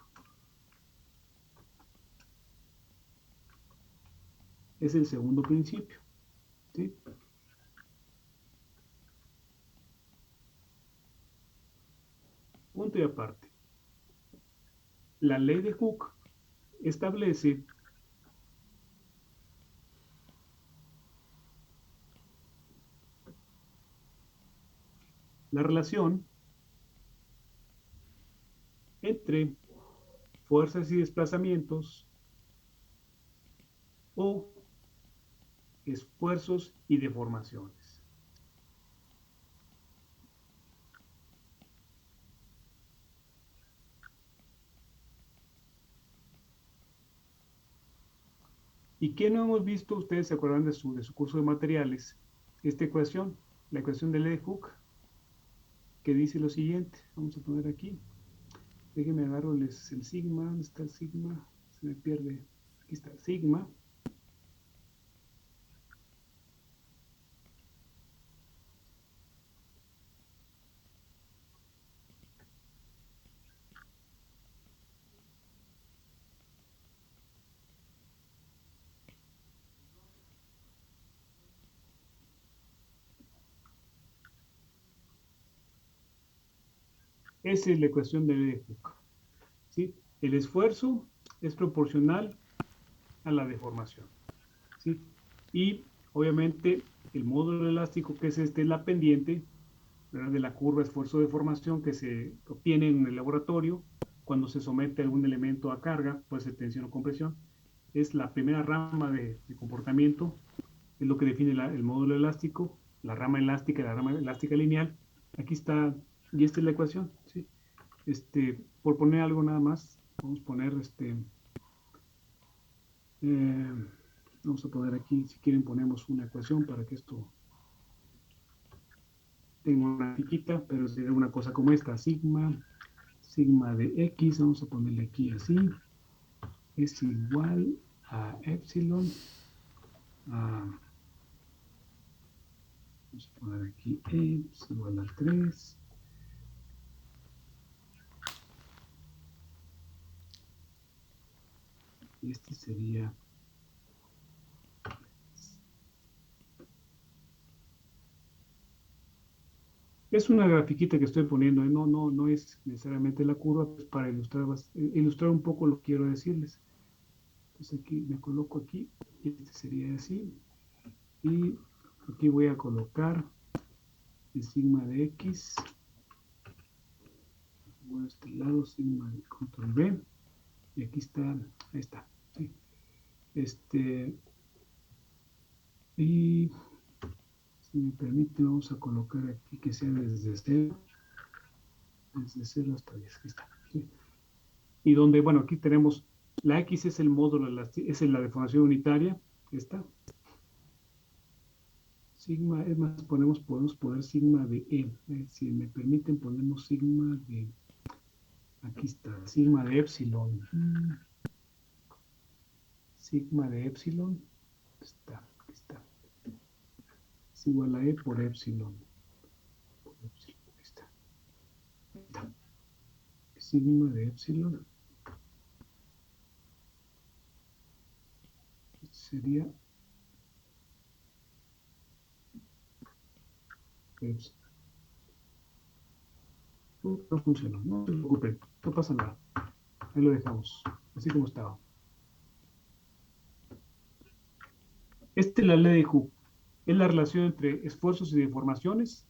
Es el segundo principio, ¿sí? Punto y aparte. La ley de Hooke establece la relación entre fuerzas y desplazamientos o esfuerzos y deformaciones. ¿Y qué no hemos visto? Ustedes se acuerdan de su curso de materiales. Esta ecuación, la ecuación de ley de Hooke, que dice lo siguiente. Vamos a poner aquí. Déjenme agarrarles el sigma. ¿Dónde está el sigma? Se me pierde. Aquí está, sigma. Esa es la ecuación de ley de Hooke, ¿sí? El esfuerzo es proporcional a la deformación, ¿sí? Y obviamente el módulo elástico, que es la pendiente, ¿verdad?, de la curva esfuerzo-deformación que se obtiene en el laboratorio cuando se somete algún elemento a carga, puede ser tensión o compresión, es la primera rama de comportamiento, es lo que define el módulo elástico, la rama elástica lineal. Aquí está, y esta es la ecuación, ¿sí? Por poner algo nada más, vamos a poner vamos a poner aquí, si quieren ponemos una ecuación para que esto tenga una chiquita, pero sería una cosa como esta, sigma de x, vamos a ponerle aquí así, es igual a epsilon, vamos a poner aquí e es igual a 3, y este sería Es una grafiquita que estoy poniendo, no es necesariamente la curva, pues para ilustrar un poco lo que quiero decirles. Entonces aquí me coloco aquí, este sería así, y aquí voy a colocar el sigma de X, voy a este lado, sigma de control B, y aquí está, ahí está, ¿sí? Y si me permite, vamos a colocar aquí que sea desde 0 hasta 10, aquí está, ¿sí? Y donde, bueno, aquí tenemos, la X es el módulo, es la deformación unitaria, esta. Sigma, es más, podemos poner sigma de E. Si me permiten, ponemos sigma de, aquí está, sigma de epsilon. Sigma de epsilon, aquí está. Es igual a E por epsilon. Ahí está. Ahí está. Sigma de epsilon sería no funcionó, no se preocupen, no pasa nada. Ahí lo dejamos, así como estaba. Esta es la ley de Hooke. Es la relación entre esfuerzos y deformaciones,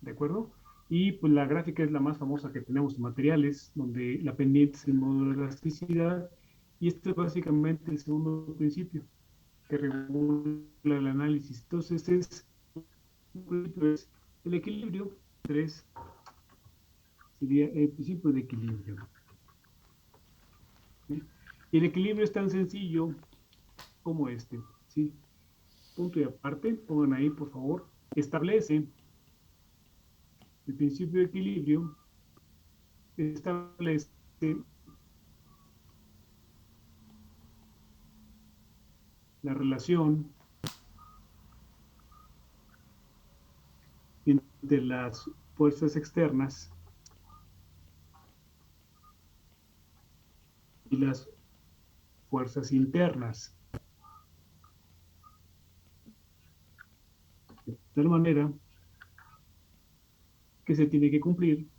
¿de acuerdo? Y pues la gráfica es la más famosa que tenemos en materiales, donde la pendiente es el módulo de elasticidad, y este es básicamente el segundo principio que regula el análisis. Entonces es el equilibrio, 3 sería el principio de equilibrio. ¿Sí? Y el equilibrio es tan sencillo como este, ¿sí? Punto y aparte, pongan ahí por favor, establece el principio de equilibrio, establece la relación entre las fuerzas externas y las fuerzas internas. De tal manera que se tiene que cumplir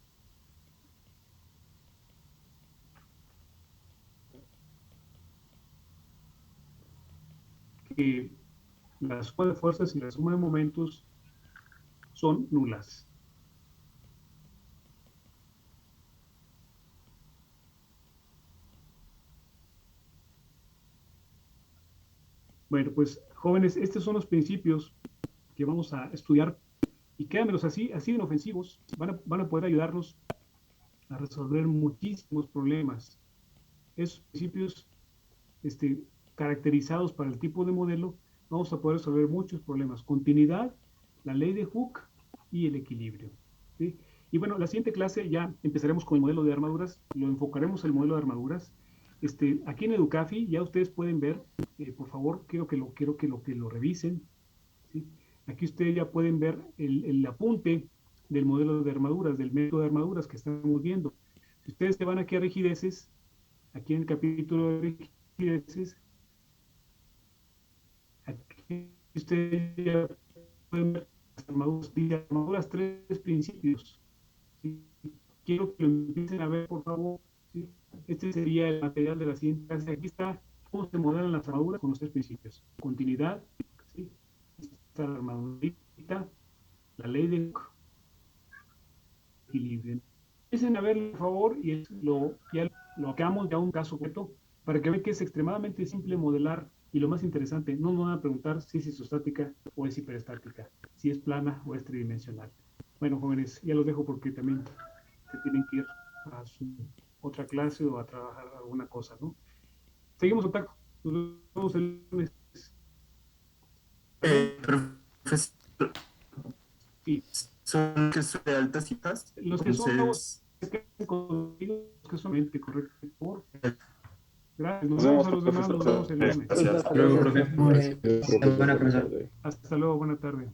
que la suma de fuerzas y la suma de momentos son nulas. Bueno, pues jóvenes, estos son los principios que vamos a estudiar y créanmelos así inofensivos, van a poder ayudarnos a resolver muchísimos problemas. Esos principios caracterizados para el tipo de modelo, vamos a poder resolver muchos problemas. Continuidad, la ley de Hooke y el equilibrio, ¿sí? Y bueno, la siguiente clase ya empezaremos con el modelo de armaduras, lo enfocaremos el modelo de armaduras. Aquí en Educafi ya ustedes pueden ver, por favor, quiero que lo revisen, ¿sí? Aquí ustedes ya pueden ver el apunte del modelo de armaduras, del método de armaduras que estamos viendo. Si ustedes se van aquí a rigideces, aquí en el capítulo de rigideces, aquí ustedes ya pueden ver las armaduras 3 principios, ¿sí? Quiero que lo empiecen a ver, por favor, ¿sí? Este sería el material de la siguiente clase. Aquí está cómo se modelan las armaduras con los 3 principios. Continuidad, ¿sí? Esta la armadurita, la ley de equilibrio. Empiecen a ver, por favor, y ya lo hagamos ya un caso concreto para que vean que es extremadamente simple modelar. Y lo más interesante, no nos van a preguntar si es isostática o es hiperestática, si es plana o es tridimensional. Bueno, jóvenes, ya los dejo porque también se tienen que ir a su otra clase o a trabajar alguna cosa, ¿no? Seguimos en contacto. Nos vemos el lunes. Profesor, Sí. son que son de altas citas. Los que son nuevos, que son 20, correcto. Por favor. Gracias. Nos vemos a los demás. Nos vemos el lunes. Hasta luego, profe. Hasta luego. Buena tarde.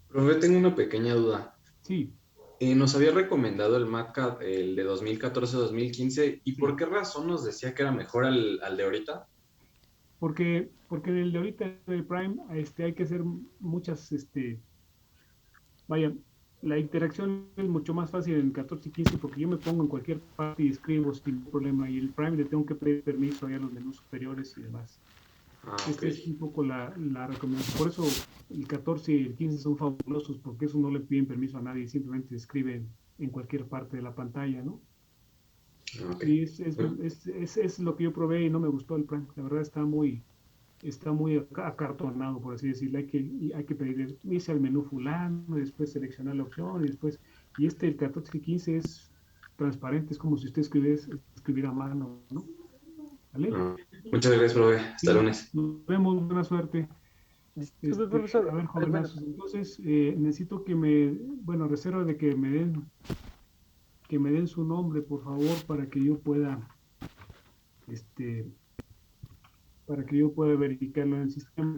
Profe, tengo una pequeña duda. Sí. Nos había recomendado el MATCAD, el de 2014-2015, ¿y por qué razón nos decía que era mejor al de ahorita? Porque en el de ahorita del Prime hay que hacer muchas vaya, la interacción es mucho más fácil en 14 y 15 porque yo me pongo en cualquier parte y escribo sin problema, y el Prime le tengo que pedir permiso a los menús superiores y demás. Esta es un poco la recomendación. Por eso el 14 y el 15 son fabulosos, porque eso no le piden permiso a nadie, simplemente escriben en cualquier parte de la pantalla, ¿no? Y es lo que yo probé y no me gustó el Prime. La verdad está muy acartonado, por así decirlo. Hay que pedir, irse al menú fulano, y después seleccionar la opción, y después, y el 14 y 15 es transparente, es como si usted escribiera a mano, ¿no? ¿Vale? Muchas gracias, profe. Hasta el lunes. Nos vemos, buena suerte. Disculpe, profesor. A ver, jovenazos, entonces necesito reserva de que me den su nombre, por favor, para que yo pueda verificarlo en el sistema.